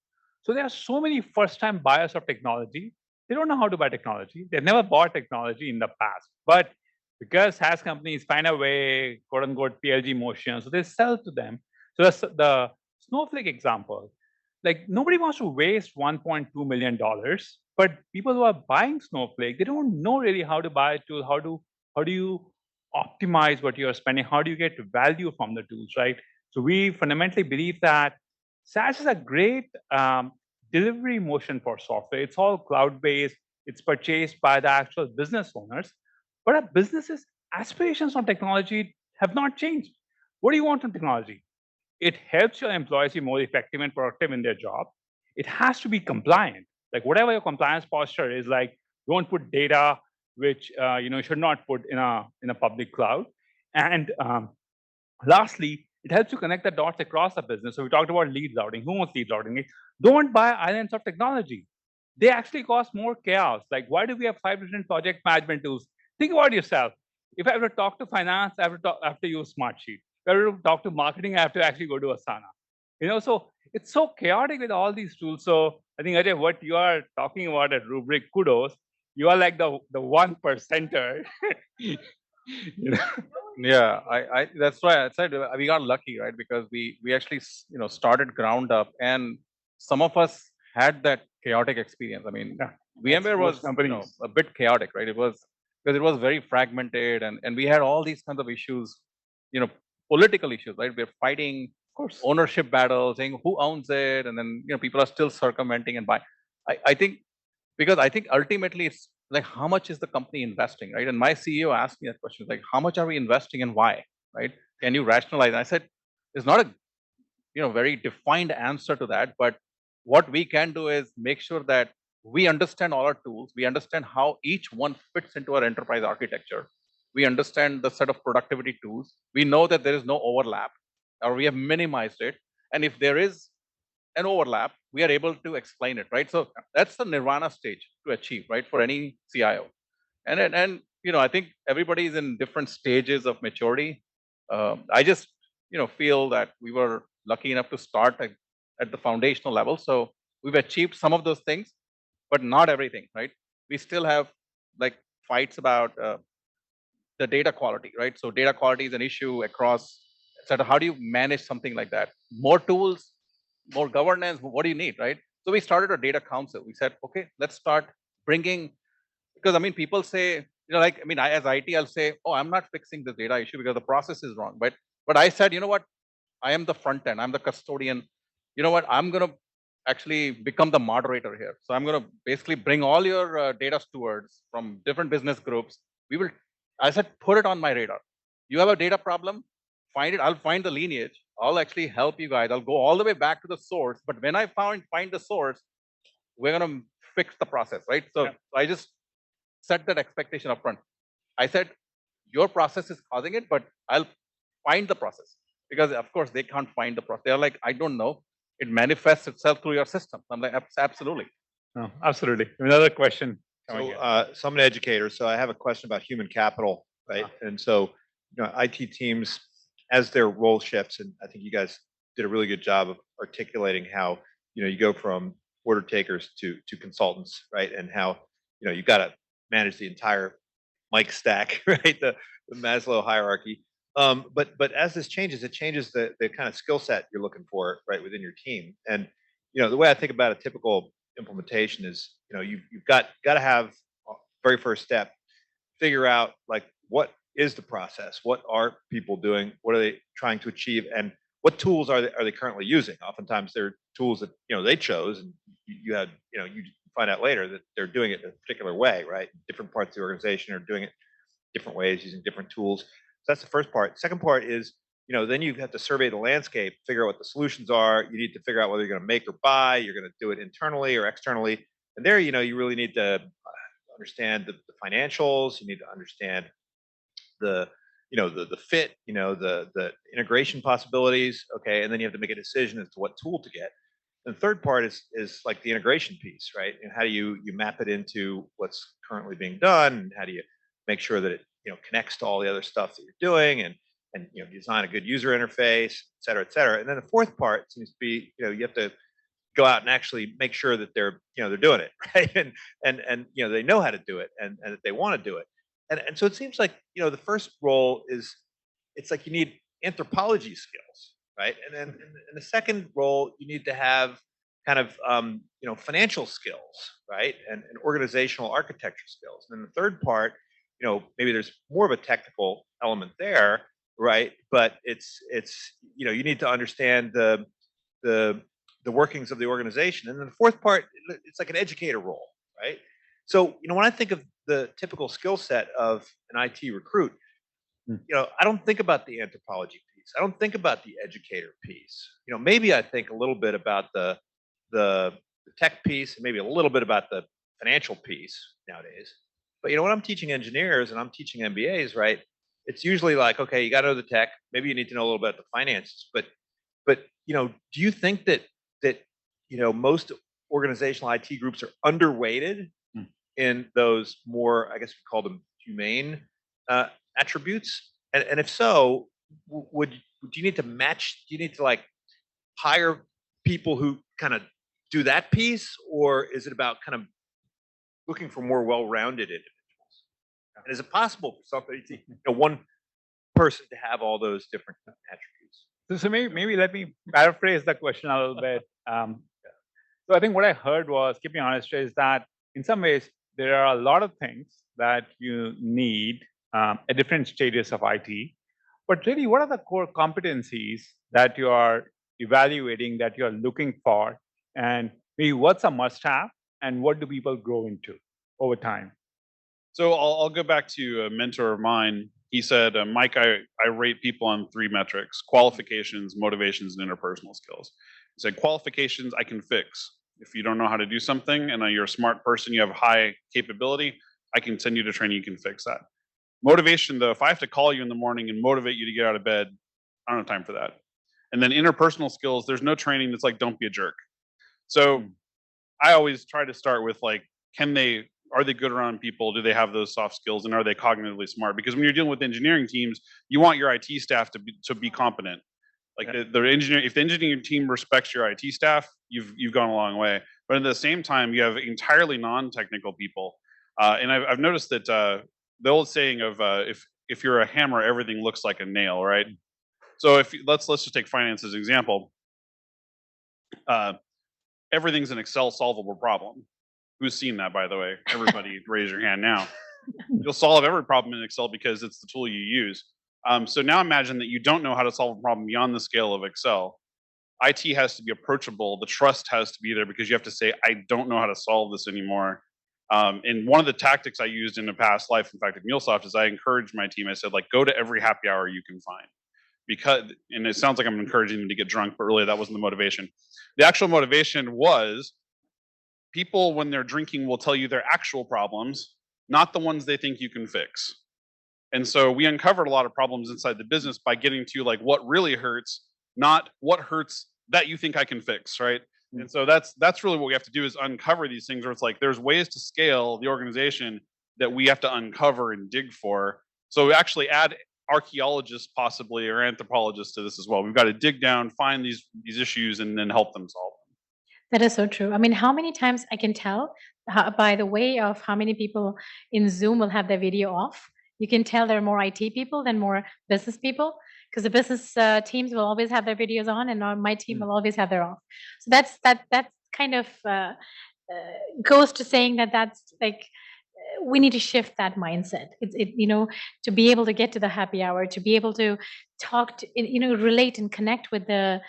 So there are so many first-time buyers of technology. They don't know how to buy technology. They've never bought technology in the past. But because SaaS companies find a way, quote unquote, PLG motion, so they sell to them. So that's the Snowflake example. Like nobody wants to waste $1.2 million, but people who are buying Snowflake, they don't know really how to buy a tool. How do you optimize what you're spending? How do you get value from the tools, right? So we fundamentally believe that SaaS is a great delivery motion for software. It's all cloud-based. It's purchased by the actual business owners. But our businesses' aspirations on technology have not changed. What do you want from technology? It helps your employees be more effective and productive in their job. It has to be compliant. Like whatever your compliance posture is, like don't put data which should not put in a public cloud. And lastly, it helps you connect the dots across the business. So we talked about lead routing. Who wants lead routing? Don't buy islands of technology. They actually cause more chaos. Like why do we have 5 different project management tools? Think about yourself. If I have to talk to finance, I have to use Smartsheet. If I have to talk to marketing, I have to actually go to Asana. So it's so chaotic with all these tools. So I think, Ajay, what you are talking about at Rubrik, kudos. You are like the 1%er. Yeah, I that's why I said we got lucky, right? Because we actually started ground up, and some of us had that chaotic experience. I mean, Yeah, VMware was companies. a bit chaotic, right? It was because it was very fragmented, and we had all these kinds of issues, political issues, right? We're fighting Of course. ownership battles, saying who owns it, and then people are still circumventing and buying. I think because I think ultimately it's like how much is the company investing, right? And my CEO asked me that question, like how much are we investing and why, right? Can you rationalize? And I said, it's not a very defined answer to that, but what we can do is make sure that we understand all our tools, we understand how each one fits into our enterprise architecture, we understand the set of productivity tools, we know that there is no overlap, or we have minimized it, and if there is an overlap, we are able to explain it, right? So that's the nirvana stage to achieve, right, for any CIO. And I think everybody is in different stages of maturity. I just feel that we were lucky enough to start at the foundational level, so we've achieved some of those things, but not everything, right? We still have like fights about the data quality, right? So data quality is an issue across, etc. How do you manage something like that? More tools, more governance, what do you need, right? So we started a data council. We said, okay, let's start bringing, because I mean, people say, as IT, I'll say, oh, I'm not fixing the data issue because the process is wrong. But I said, you know what? I am the front end. I'm the custodian. You know what? I'm going to actually become the moderator here. So I'm going to basically bring all your data stewards from different business groups. I said, put it on my radar. You have a data problem, find it. I'll find the lineage. I'll actually help you guys. I'll go all the way back to the source. But when I find the source, we're going to fix the process, right? So I just set that expectation up front. I said, your process is causing it, but I'll find the process. Because of course they can't find the process. They're like, I don't know. It manifests itself through your system. I'm like, absolutely. No, absolutely. Another question. So I'm an educator, so I have a question about human capital, right? And so, IT teams, as their role shifts, and I think you guys did a really good job of articulating how, you go from order takers to consultants, right? And how, you've got to manage the entire Mike stack, right? The Maslow hierarchy. But as this changes, it changes the kind of skill set you're looking for, right, within your team. And, the way I think about a typical implementation is, you've got to have very first step, figure out like what is the process, what are people doing, what are they trying to achieve, and what tools are they currently using. Oftentimes they're tools that they chose, and you find out later that they're doing it a particular way, right? Different parts of the organization are doing it different ways, using different tools. So that's the first part. Second part is, then you have to survey the landscape, figure out what the solutions are. You need to figure out whether you're going to make or buy, you're going to do it internally or externally. And there, you really need to understand the financials. You need to understand the the fit, the integration possibilities. Okay, and then you have to make a decision as to what tool to get. And the third part is like the integration piece, right? And how do you map it into what's currently being done, and how do you make sure that it connects to all the other stuff that you're doing, and design a good user interface, et cetera, et cetera. And then the fourth part seems to be you have to go out and actually make sure that they're they're doing it right, and they know how to do it, and that they want to do it. And so it seems like the first role is, it's like you need anthropology skills, right? And then in the second role, you need to have kind of financial skills, right? And organizational architecture skills. And then the third part, maybe there's more of a technical element there, right? But it's you need to understand the workings of the organization. And then the fourth part, it's like an educator role, right? So when I think of the typical skill set of an IT recruit, I don't think about the anthropology piece. I don't think about the educator piece. Maybe I think a little bit about the tech piece, and maybe a little bit about the financial piece nowadays. But when I'm teaching engineers and I'm teaching MBAs, right? It's usually like, okay, you got to know the tech. Maybe you need to know a little bit about the finances. But do you think that most organizational IT groups are underweighted in those more, I guess we call them humane attributes? And if so, do you need to match? Do you need to like hire people who kind of do that piece, or is it about kind of looking for more well-rounded individuals? And is it possible for somebody to, one person to have all those different attributes? So maybe let me paraphrase the question a little bit. So I think what I heard was, keep me honest, is that in some ways there are a lot of things that you need at different stages of IT. But really, what are the core competencies that you are evaluating, that you are looking for, and maybe what's a must-have, and what do people grow into over time? So I'll go back to a mentor of mine. He said, Mike, I rate people on 3 metrics: qualifications, motivations, and interpersonal skills. He said, qualifications I can fix. If you don't know how to do something and you're a smart person, you have high capability, I can send you to training, you can fix that. Motivation, though, if I have to call you in the morning and motivate you to get out of bed, I don't have time for that. And then interpersonal skills, there's no training that's like, don't be a jerk. So I always try to start with like, are they good around people? Do they have those soft skills, and are they cognitively smart? Because when you're dealing with engineering teams, you want your IT staff to be competent. Like if the engineering team respects your IT staff, you've gone a long way. But at the same time, you have entirely non-technical people, and I've noticed that the old saying of if you're a hammer, everything looks like a nail, right? So let's just take finance as an example. Everything's an Excel solvable problem. Who's seen that, by the way? Everybody raise your hand now. You'll solve every problem in Excel because it's the tool you use. So now imagine that you don't know how to solve a problem beyond the scale of Excel. IT has to be approachable. The trust has to be there, because you have to say, I don't know how to solve this anymore. And one of the tactics I used in a past life, in fact, at MuleSoft, is I encouraged my team. I said, like, go to every happy hour you can find. And it sounds like I'm encouraging them to get drunk, but really that wasn't the motivation. The actual motivation was, people, when they're drinking, will tell you their actual problems, not the ones they think you can fix. And so we uncovered a lot of problems inside the business by getting to like what really hurts, not what hurts that you think I can fix, right? And so that's really what we have to do, is uncover these things where it's like there's ways to scale the organization that we have to uncover and dig for. So we actually add archaeologists possibly, or anthropologists, to this as well. We've got to dig down, find these issues, and then help them solve them. That is so true. I mean, how many times I can tell by the way of how many people in Zoom will have their video off. You can tell there are more IT people than more business people, because the business teams will always have their videos on, and my team will always have their off. So that's kind of goes to saying that's like, we need to shift that mindset. To be able to get to the happy hour, to be able to talk to, relate and connect with the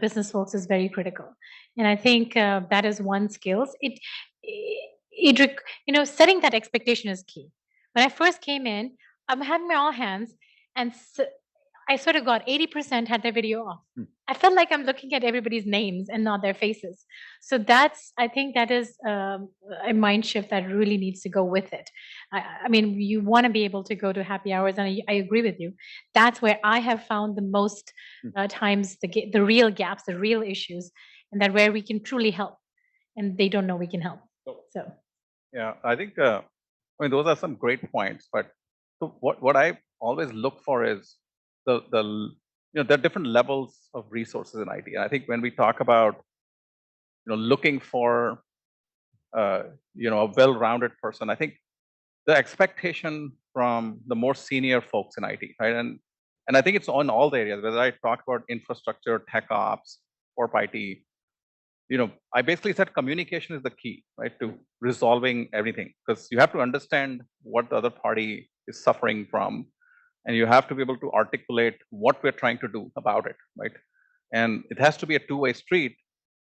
business folks is very critical. And I think that is one skills. Setting that expectation is key. When I first came in, I'm having my all hands, and I swear to God, 80% had their video off. Hmm. I felt like I'm looking at everybody's names and not their faces. So I think that is a mind shift that really needs to go with it. I mean, you want to be able to go to happy hours, and I agree with you. That's where I have found the most times the real gaps, the real issues, and that where we can truly help, and they don't know we can help. So. Yeah, I think, I mean, those are some great points, but so what I always look for is there are different levels of resources in IT. I think when we talk about, looking for, a well-rounded person, I think the expectation from the more senior folks in IT, right? And I think it's on all the areas, whether I talk about infrastructure, tech ops, or IT, I basically said communication is the key, right, to resolving everything, because you have to understand what the other party is suffering from, and you have to be able to articulate what we're trying to do about it, right? And it has to be a two-way street.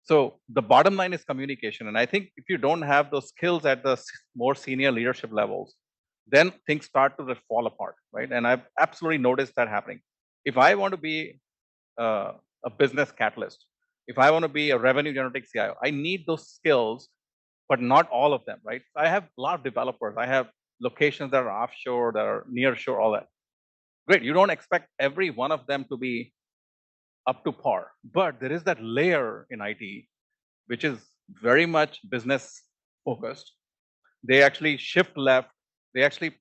So the bottom line is communication. And I think if you don't have those skills at the more senior leadership levels, then things start to fall apart, right? And I've absolutely noticed that happening. If I want to be a business catalyst, if I want to be a revenue generating CIO, I need those skills, but not all of them, right? I have a lot of developers. I have locations that are offshore, that are near shore, all that. Great. You don't expect every one of them to be up to par, but there is that layer in IT, which is very much business focused. They actually shift left. They actually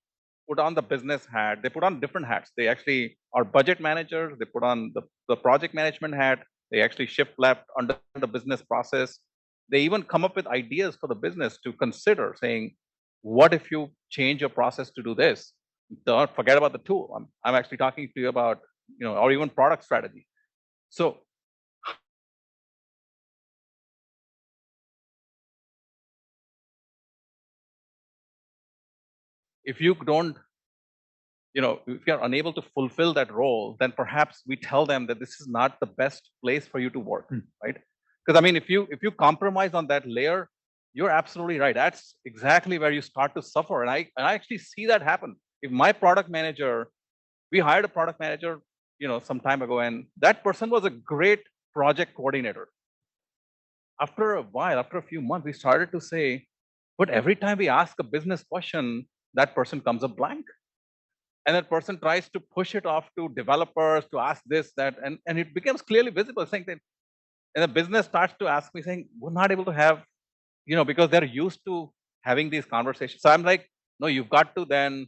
put on the business hat. They put on different hats. They actually are budget managers. They put on the project management hat. They actually shift left under the business process. They even come up with ideas for the business to consider, saying, what if you change your process to do this? Don't forget about the tool. I'm actually talking to you about, or even product strategy. So if you don't, if you're unable to fulfill that role, then perhaps we tell them that this is not the best place for you to work, right? Because I mean, if you compromise on that layer, you're absolutely right. That's exactly where you start to suffer. And I actually see that happen. If my product manager, we hired a product manager, some time ago, and that person was a great project coordinator. After a while, after a few months, we started to say, but every time we ask a business question, that person comes up blank. And that person tries to push it off to developers to ask this, that, and it becomes clearly visible, saying that, and the business starts to ask me, saying, we're not able to have, because they're used to having these conversations. So I'm like, no, you've got to then,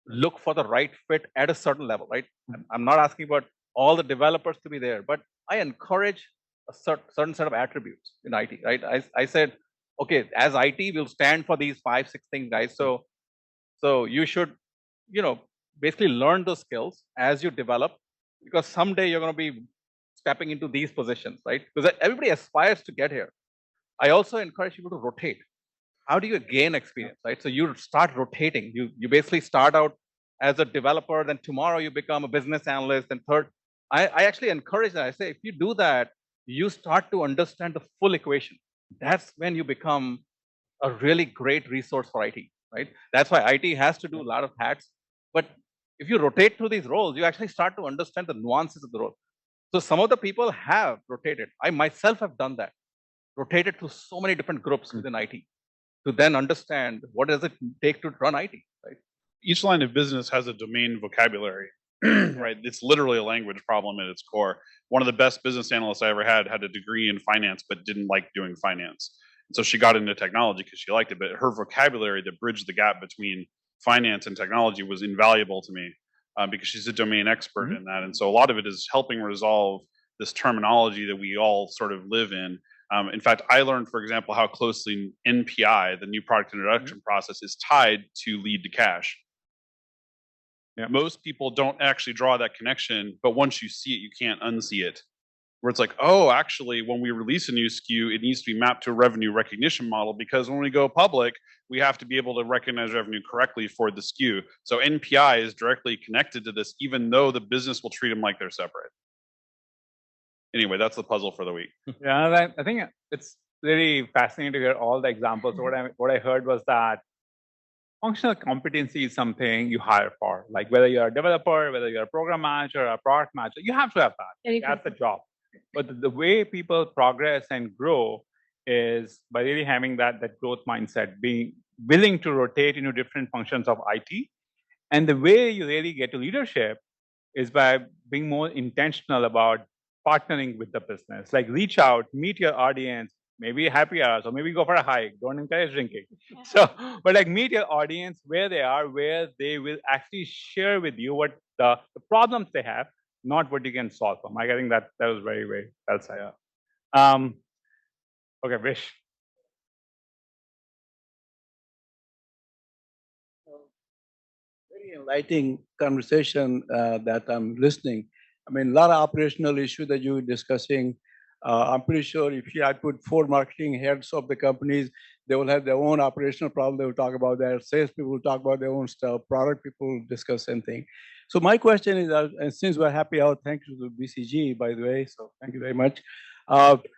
look for the right fit at a certain level, right? I'm not asking about all the developers to be there, but I encourage a certain set of attributes in IT, right? I said, okay, as IT, we'll stand for these 5, 6 things, guys. So you should, basically learn those skills as you develop, because someday you're going to be stepping into these positions, right? Because everybody aspires to get here. I also encourage people to rotate. How do you gain experience, right? So you start rotating. You basically start out as a developer, then tomorrow you become a business analyst, and third. I actually encourage that. I say, if you do that, you start to understand the full equation. That's when you become a really great resource for IT, right? That's why IT has to do a lot of hats. But if you rotate through these roles, you actually start to understand the nuances of the role. So some of the people have rotated. I myself have done that, rotated through so many different groups within IT to then understand what does it take to run IT, right? Each line of business has a domain vocabulary, right? It's literally a language problem at its core. One of the best business analysts I ever had a degree in finance, but didn't like doing finance. And so she got into technology because she liked it, but her vocabulary that bridged the gap between finance and technology was invaluable to me because she's a domain expert in that. And so a lot of it is helping resolve this terminology that we all sort of live in. In fact, I learned, for example, how closely NPI, the new product introduction process, is tied to lead to cash. Yeah. Most people don't actually draw that connection, but once you see it, you can't unsee it. Where it's like, oh, actually, when we release a new SKU, it needs to be mapped to a revenue recognition model, because when we go public, we have to be able to recognize revenue correctly for the SKU. So NPI is directly connected to this, even though the business will treat them like they're separate. Anyway, that's the puzzle for the week. Yeah, I think it's really fascinating to hear all the examples. What I heard was that functional competency is something you hire for, like whether you're a developer, whether you're a program manager, a product manager, you have to have that. Very That's the good. job. But the way people progress and grow is by really having that growth mindset, being willing to rotate into different functions of IT. And the way you really get to leadership is by being more intentional about partnering with the business. Like reach out, meet your audience, maybe happy hours, or maybe go for a hike. Don't encourage drinking. So, but like meet your audience where they are, where they will actually share with you what the problems they have, not what you can solve them. I think that was very, very well said. Okay, Vish. Very enlightening conversation that I'm listening. I mean, a lot of operational issues that you're discussing. I'm pretty sure if I put 4 marketing heads of the companies, they will have their own operational problem. They will talk about their sales people will talk about their own stuff. Product people will discuss same thing. So my question is, and since we're happy hour, thank you to BCG, by the way. So thank you very much.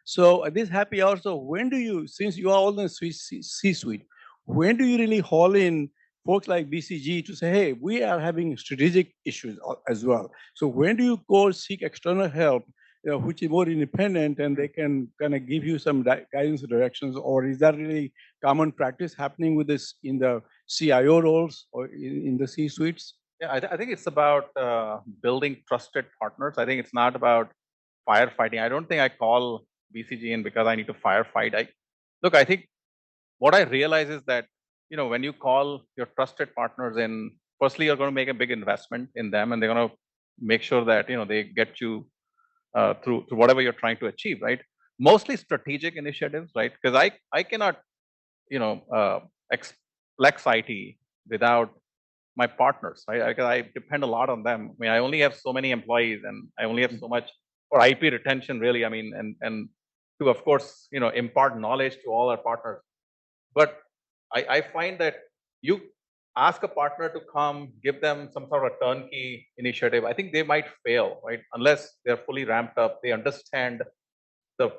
So this happy hour, so when do you, since you are all in the C-suite, when do you really haul in folks like BCG to say, hey, we are having strategic issues as well. So when do you go seek external help, which is more independent and they can kind of give you some guidance or directions, or is that really common practice happening with this in the CIO roles or in the C-suites? Yeah, I think it's about building trusted partners. I think it's not about firefighting. I don't think I call BCG in because I need to firefight. I think what I realize is that, when you call your trusted partners in, firstly, you're going to make a big investment in them, and they're going to make sure that, they get you through whatever you're trying to achieve, right? Mostly strategic initiatives, right? Because I cannot, flex IT without my partners, right? Because I depend a lot on them. I mean, I only have so many employees, and I only have so much for IP retention, really. I mean, and to, of course, impart knowledge to all our partners. But I find that you ask a partner to come, give them some sort of turnkey initiative, I think they might fail, right? Unless they're fully ramped up, they understand the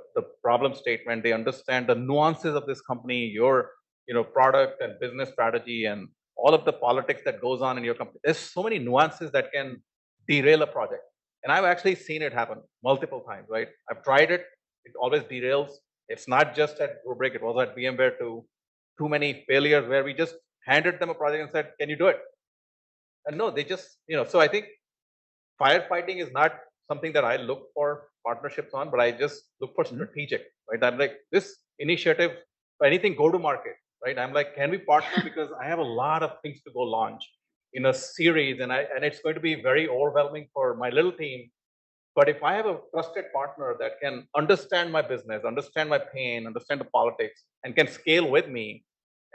problem statement, they understand the nuances of this company, your product and business strategy, and all of the politics that goes on in your company. There's so many nuances that can derail a project. And I've actually seen it happen multiple times, right? I've tried it, it always derails. It's not just at Rubrik, it was at VMware too. Too many failures where we just handed them a project and said, can you do it? And no, they just, so I think firefighting is not something that I look for partnerships on, but I just look for strategic, right? I'm like, this initiative, anything go to market, right? I'm like, can we partner? Because I have a lot of things to go launch in a series, and it's going to be very overwhelming for my little team. But if I have a trusted partner that can understand my business, understand my pain, understand the politics, and can scale with me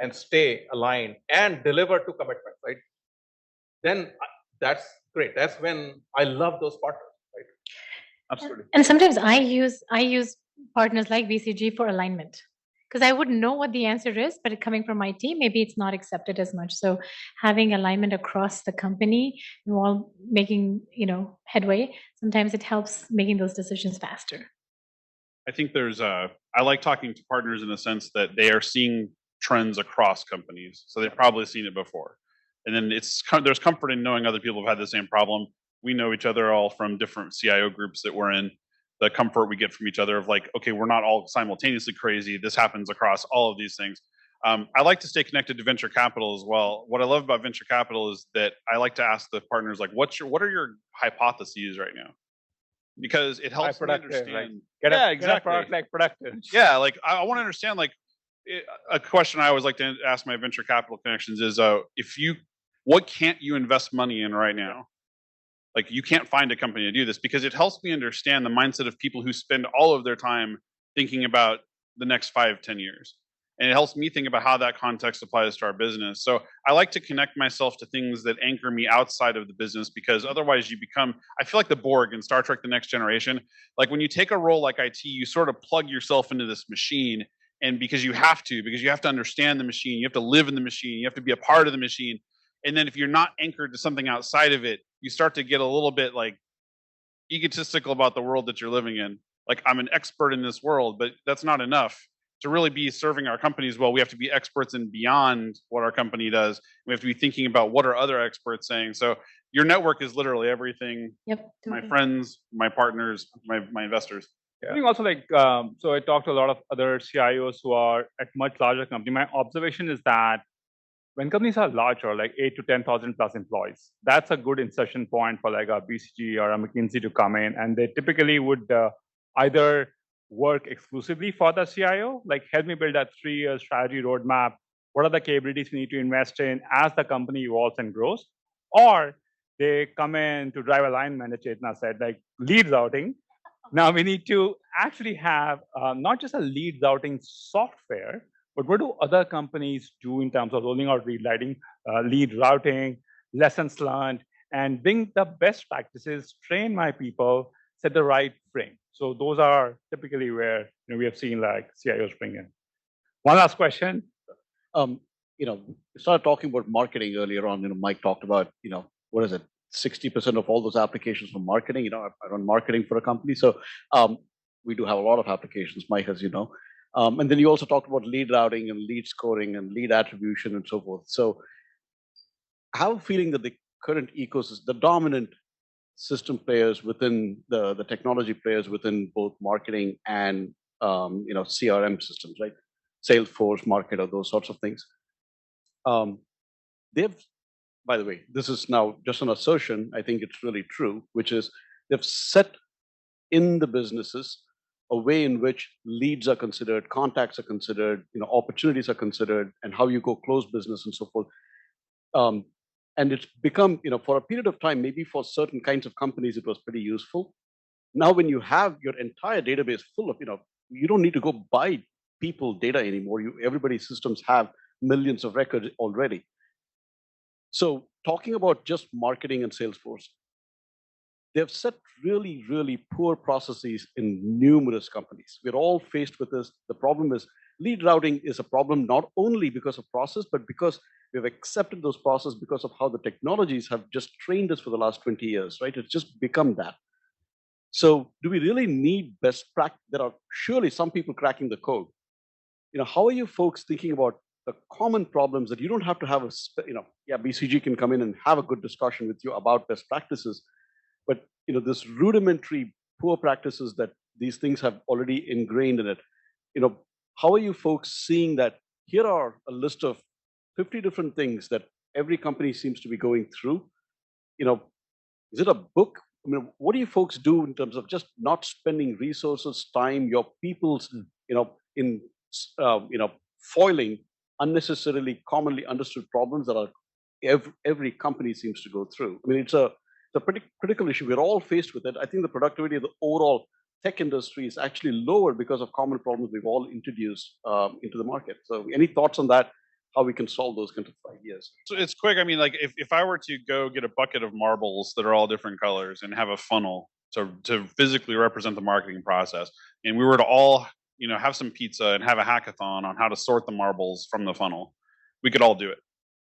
and stay aligned and deliver to commitments, right? Then that's great. That's when I love those partners, right? Absolutely. And sometimes I use partners like BCG for alignment, because I wouldn't know what the answer is, but coming from my team, maybe it's not accepted as much. So having alignment across the company while making, headway, sometimes it helps making those decisions faster. I think I like talking to partners in the sense that they are seeing trends across companies. So they've probably seen it before. And then there's comfort in knowing other people have had the same problem. We know each other all from different CIO groups that we're in. The comfort we get from each other of like, okay, we're not all simultaneously crazy. This happens across all of these things. I like to stay connected to venture capital as well. What I love about venture capital is that I like to ask the partners, like, what are your hypotheses right now? Because it helps me understand. Like, get a product like productive. Yeah, like I want to understand. Like a question I always like to ask my venture capital connections is, what can't you invest money in right now? Like you can't find a company to do this, because it helps me understand the mindset of people who spend all of their time thinking about the next 5-10 years. And it helps me think about how that context applies to our business. So I like to connect myself to things that anchor me outside of the business, because otherwise I feel like the Borg in Star Trek: The Next Generation. Like when you take a role like IT, you sort of plug yourself into this machine, and because you have to understand the machine, you have to live in the machine, you have to be a part of the machine. And then if you're not anchored to something outside of it, you start to get a little bit like egotistical about the world that you're living in. Like, I'm an expert in this world, but that's not enough. to really be serving our companies well, we have to be experts in beyond what our company does. We have to be thinking about what are other experts saying. So your network is literally everything. Yep. My totally. friends, my partners, my investors. I think also like, so I talked to a lot of other CIOs who are at much larger company. My observation is that when companies are larger, like 8 to 10,000 plus employees, that's a good insertion point for like a BCG or a McKinsey to come in. And they typically would either work exclusively for the CIO, like help me build a 3-year strategy roadmap. What are the capabilities we need to invest in as the company evolves and grows? Or they come in to drive alignment, as Chetna said, like lead routing. Now we need to actually have not just a lead routing software, but what do other companies do in terms of rolling out lead routing, lessons learned, and bring the best practices, train my people, set the right frame. So those are typically where we have seen like CIOs bring in. One last question. We started talking about marketing earlier on. Mike talked about, what is it? 60% of all those applications from marketing. I run marketing for a company. So we do have a lot of applications, Mike, as you know. And then you also talked about lead routing and lead scoring and lead attribution and so forth. So I have a feeling that the current ecosystem, the dominant system players within the technology players within both marketing and CRM systems, right? Salesforce, Marketer, those sorts of things. They've, by the way, this is now just an assertion. I think it's really true, which is they've set in the businesses a way in which leads are considered, contacts are considered, opportunities are considered, and how you go close business and so forth. And it's become, for a period of time, maybe for certain kinds of companies, it was pretty useful. Now, when you have your entire database full of, you don't need to go buy people data anymore. Everybody's systems have millions of records already. So talking about just marketing and Salesforce, they've set really, really poor processes in numerous companies. We're all faced with this. The problem is lead routing is a problem not only because of process, but because we've accepted those processes because of how the technologies have just trained us for the last 20 years, right? It's just become that. So do we really need best practice? There are surely some people cracking the code. How are you folks thinking about the common problems that you don't have to have BCG can come in and have a good discussion with you about best practices, but this rudimentary poor practices that these things have already ingrained in it. How are you folks seeing that? Here are a list of 50 different things that every company seems to be going through. Is it a book? What do you folks do in terms of just not spending resources, time, your people's, in foiling unnecessarily commonly understood problems that are every company seems to go through? It's a pretty critical issue. We're all faced with it. I think the productivity of the overall tech industry is actually lower because of common problems we've all introduced into the market. So any thoughts on that? How we can solve those kinds of ideas? So it's quick. Like if I were to go get a bucket of marbles that are all different colors and have a funnel to physically represent the marketing process, and we were to all have some pizza and have a hackathon on how to sort the marbles from the funnel, we could all do it.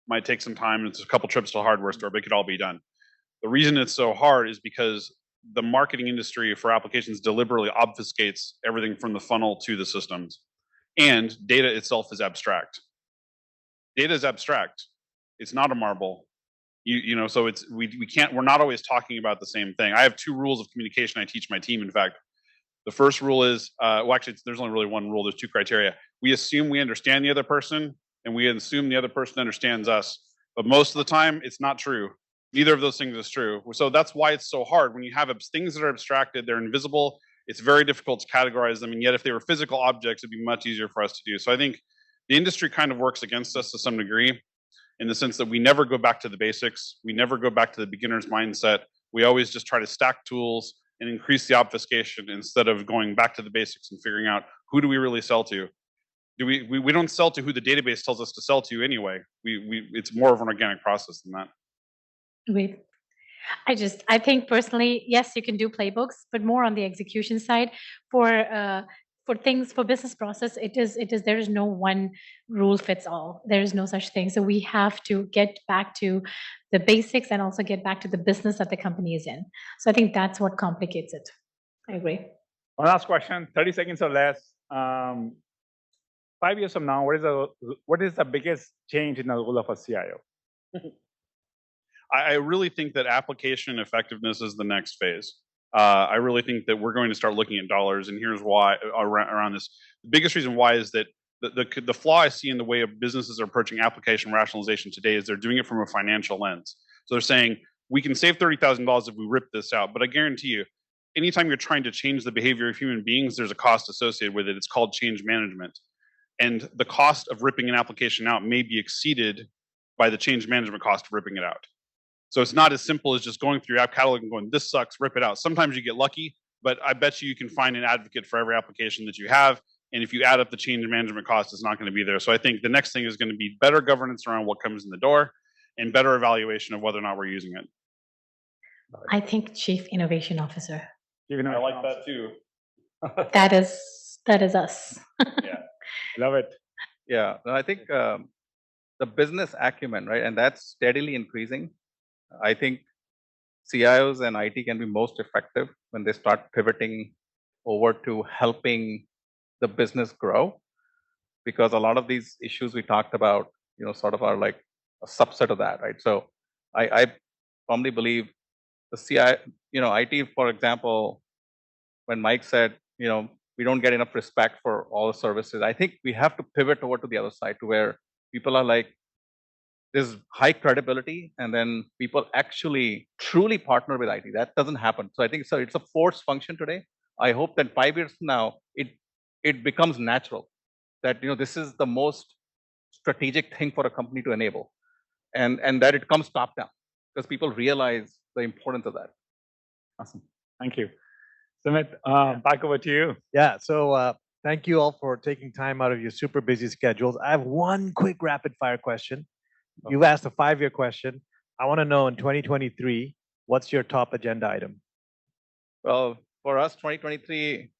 Might take some time. It's a couple trips to a hardware store, but it could all be done. The reason it's so hard is because the marketing industry for applications deliberately obfuscates everything from the funnel to the systems, and data itself is abstract. Data is abstract. It's not a marble. So we're not always talking about the same thing. I have 2 rules of communication I teach my team. In fact, the first rule is, actually, there's only really one rule. There's 2 criteria. We assume we understand the other person, and we assume the other person understands us. But most of the time, it's not true. Neither of those things is true. So that's why it's so hard. When you have things that are abstracted, they're invisible. It's very difficult to categorize them. And yet, if they were physical objects, it'd be much easier for us to do. So I think the industry kind of works against us to some degree, in the sense that we never go back to the basics. We never go back to the beginner's mindset. We always just try to stack tools and increase the obfuscation instead of going back to the basics and figuring out who do we really sell to. We don't sell to who the database tells us to sell to anyway. It's more of an organic process than that. Wait. I think personally, yes, you can do playbooks, but more on the execution side. For things, for business process, there is no one rule fits all. There is no such thing. So we have to get back to the basics and also get back to the business that the company is in. So I think that's what complicates it. I agree. One last question, 30 seconds or less. 5 years from now, what is the biggest change in the role of a CIO? I really think that application effectiveness is the next phase. I really think that we're going to start looking at dollars, and here's why around this. The biggest reason why is that the flaw I see in the way of businesses are approaching application rationalization today is they're doing it from a financial lens. So they're saying we can save $30,000 if we rip this out, but I guarantee you, anytime you're trying to change the behavior of human beings, there's a cost associated with it. It's called change management, and the cost of ripping an application out may be exceeded by the change management cost of ripping it out. So it's not as simple as just going through your app catalog and going, this sucks, rip it out. Sometimes you get lucky, but I bet you can find an advocate for every application that you have. And if you add up the change management cost, it's not going to be there. So I think the next thing is going to be better governance around what comes in the door and better evaluation of whether or not we're using it. I think Chief Innovation Officer. I like that too. That is us. Love it. Yeah, no, I think the business acumen, right, and that's steadily increasing. I think CIOs and IT can be most effective when they start pivoting over to helping the business grow, because a lot of these issues we talked about, sort of are like a subset of that, right? So I firmly believe the IT, for example, when Mike said, we don't get enough respect for all the services, I think we have to pivot over to the other side to where people are like, there's high credibility, and then people actually truly partner with IT. That doesn't happen. So I think it's a forced function today. I hope that 5 years from now, it becomes natural that this is the most strategic thing for a company to enable, and that it comes top down because people realize the importance of that. Awesome. Thank you. Sumit, back over to you. Yeah. So thank you all for taking time out of your super busy schedules. I have one quick rapid fire question. You've asked a 5-year question. I want to know in 2023, what's your top agenda item? Well, for us, 2023,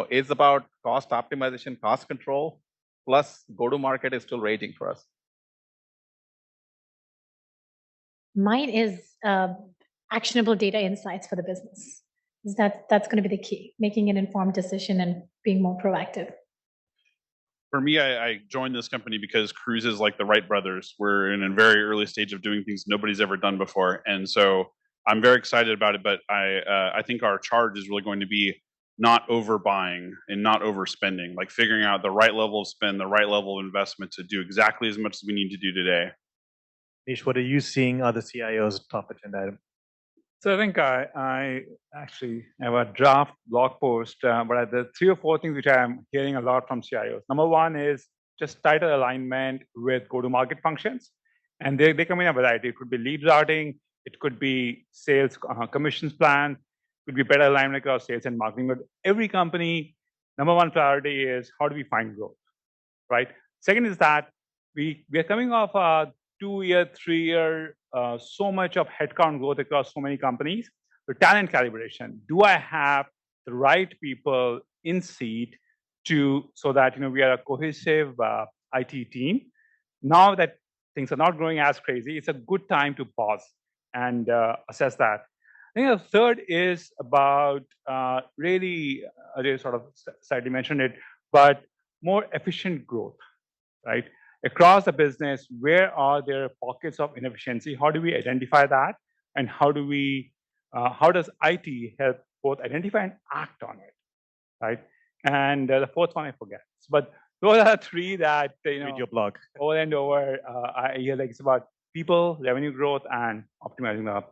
is about cost optimization, cost control, plus go-to-market is still raging for us. Mine is actionable data insights for the business. That's going to be the key, making an informed decision and being more proactive. For me, I joined this company because Cruise is like the Wright brothers. We're in a very early stage of doing things nobody's ever done before. And so I'm very excited about it, but I think our charge is really going to be not overbuying and not overspending, like figuring out the right level of spend, the right level of investment to do exactly as much as we need to do today. Nish, what are you seeing other CIOs' top agenda item? So I think I actually have a draft blog post, but there are 3 or 4 things which I'm hearing a lot from CIOs. Number one is just tighter alignment with go-to-market functions. And they come in a variety. It could be lead routing, it could be sales commissions plan, it could be better alignment across sales and marketing. But every company, number one priority is how do we find growth, right? Second is that we are coming off a 2-year, 3-year, so much of headcount growth across so many companies. So talent calibration. Do I have the right people in seat so that we are a cohesive IT team? Now that things are not growing as crazy, it's a good time to pause and assess that. I think the third is about really, Ajay sort of slightly mentioned it, but more efficient growth, right? Across the business, where are there pockets of inefficiency? How do we identify that? And how does IT help both identify and act on it, right? And the fourth one I forget. But those are 3 that, Read your blog. over and over, I hear like it's about people, revenue growth, and optimizing the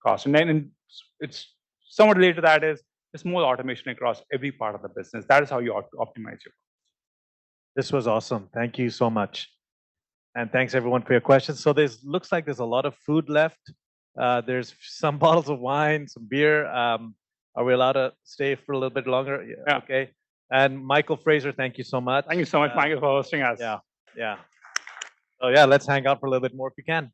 cost. And then it's somewhat related to that is just more automation across every part of the business. That is how you optimize your. This was awesome. Thank you so much. And thanks everyone for your questions. So looks like there's a lot of food left. There's some bottles of wine, some beer. Are we allowed to stay for a little bit longer? Yeah. Okay. And Michael Fraser, thank you so much. Thank you so much, Michael, for hosting us. Yeah. So yeah, let's hang out for a little bit more if you can.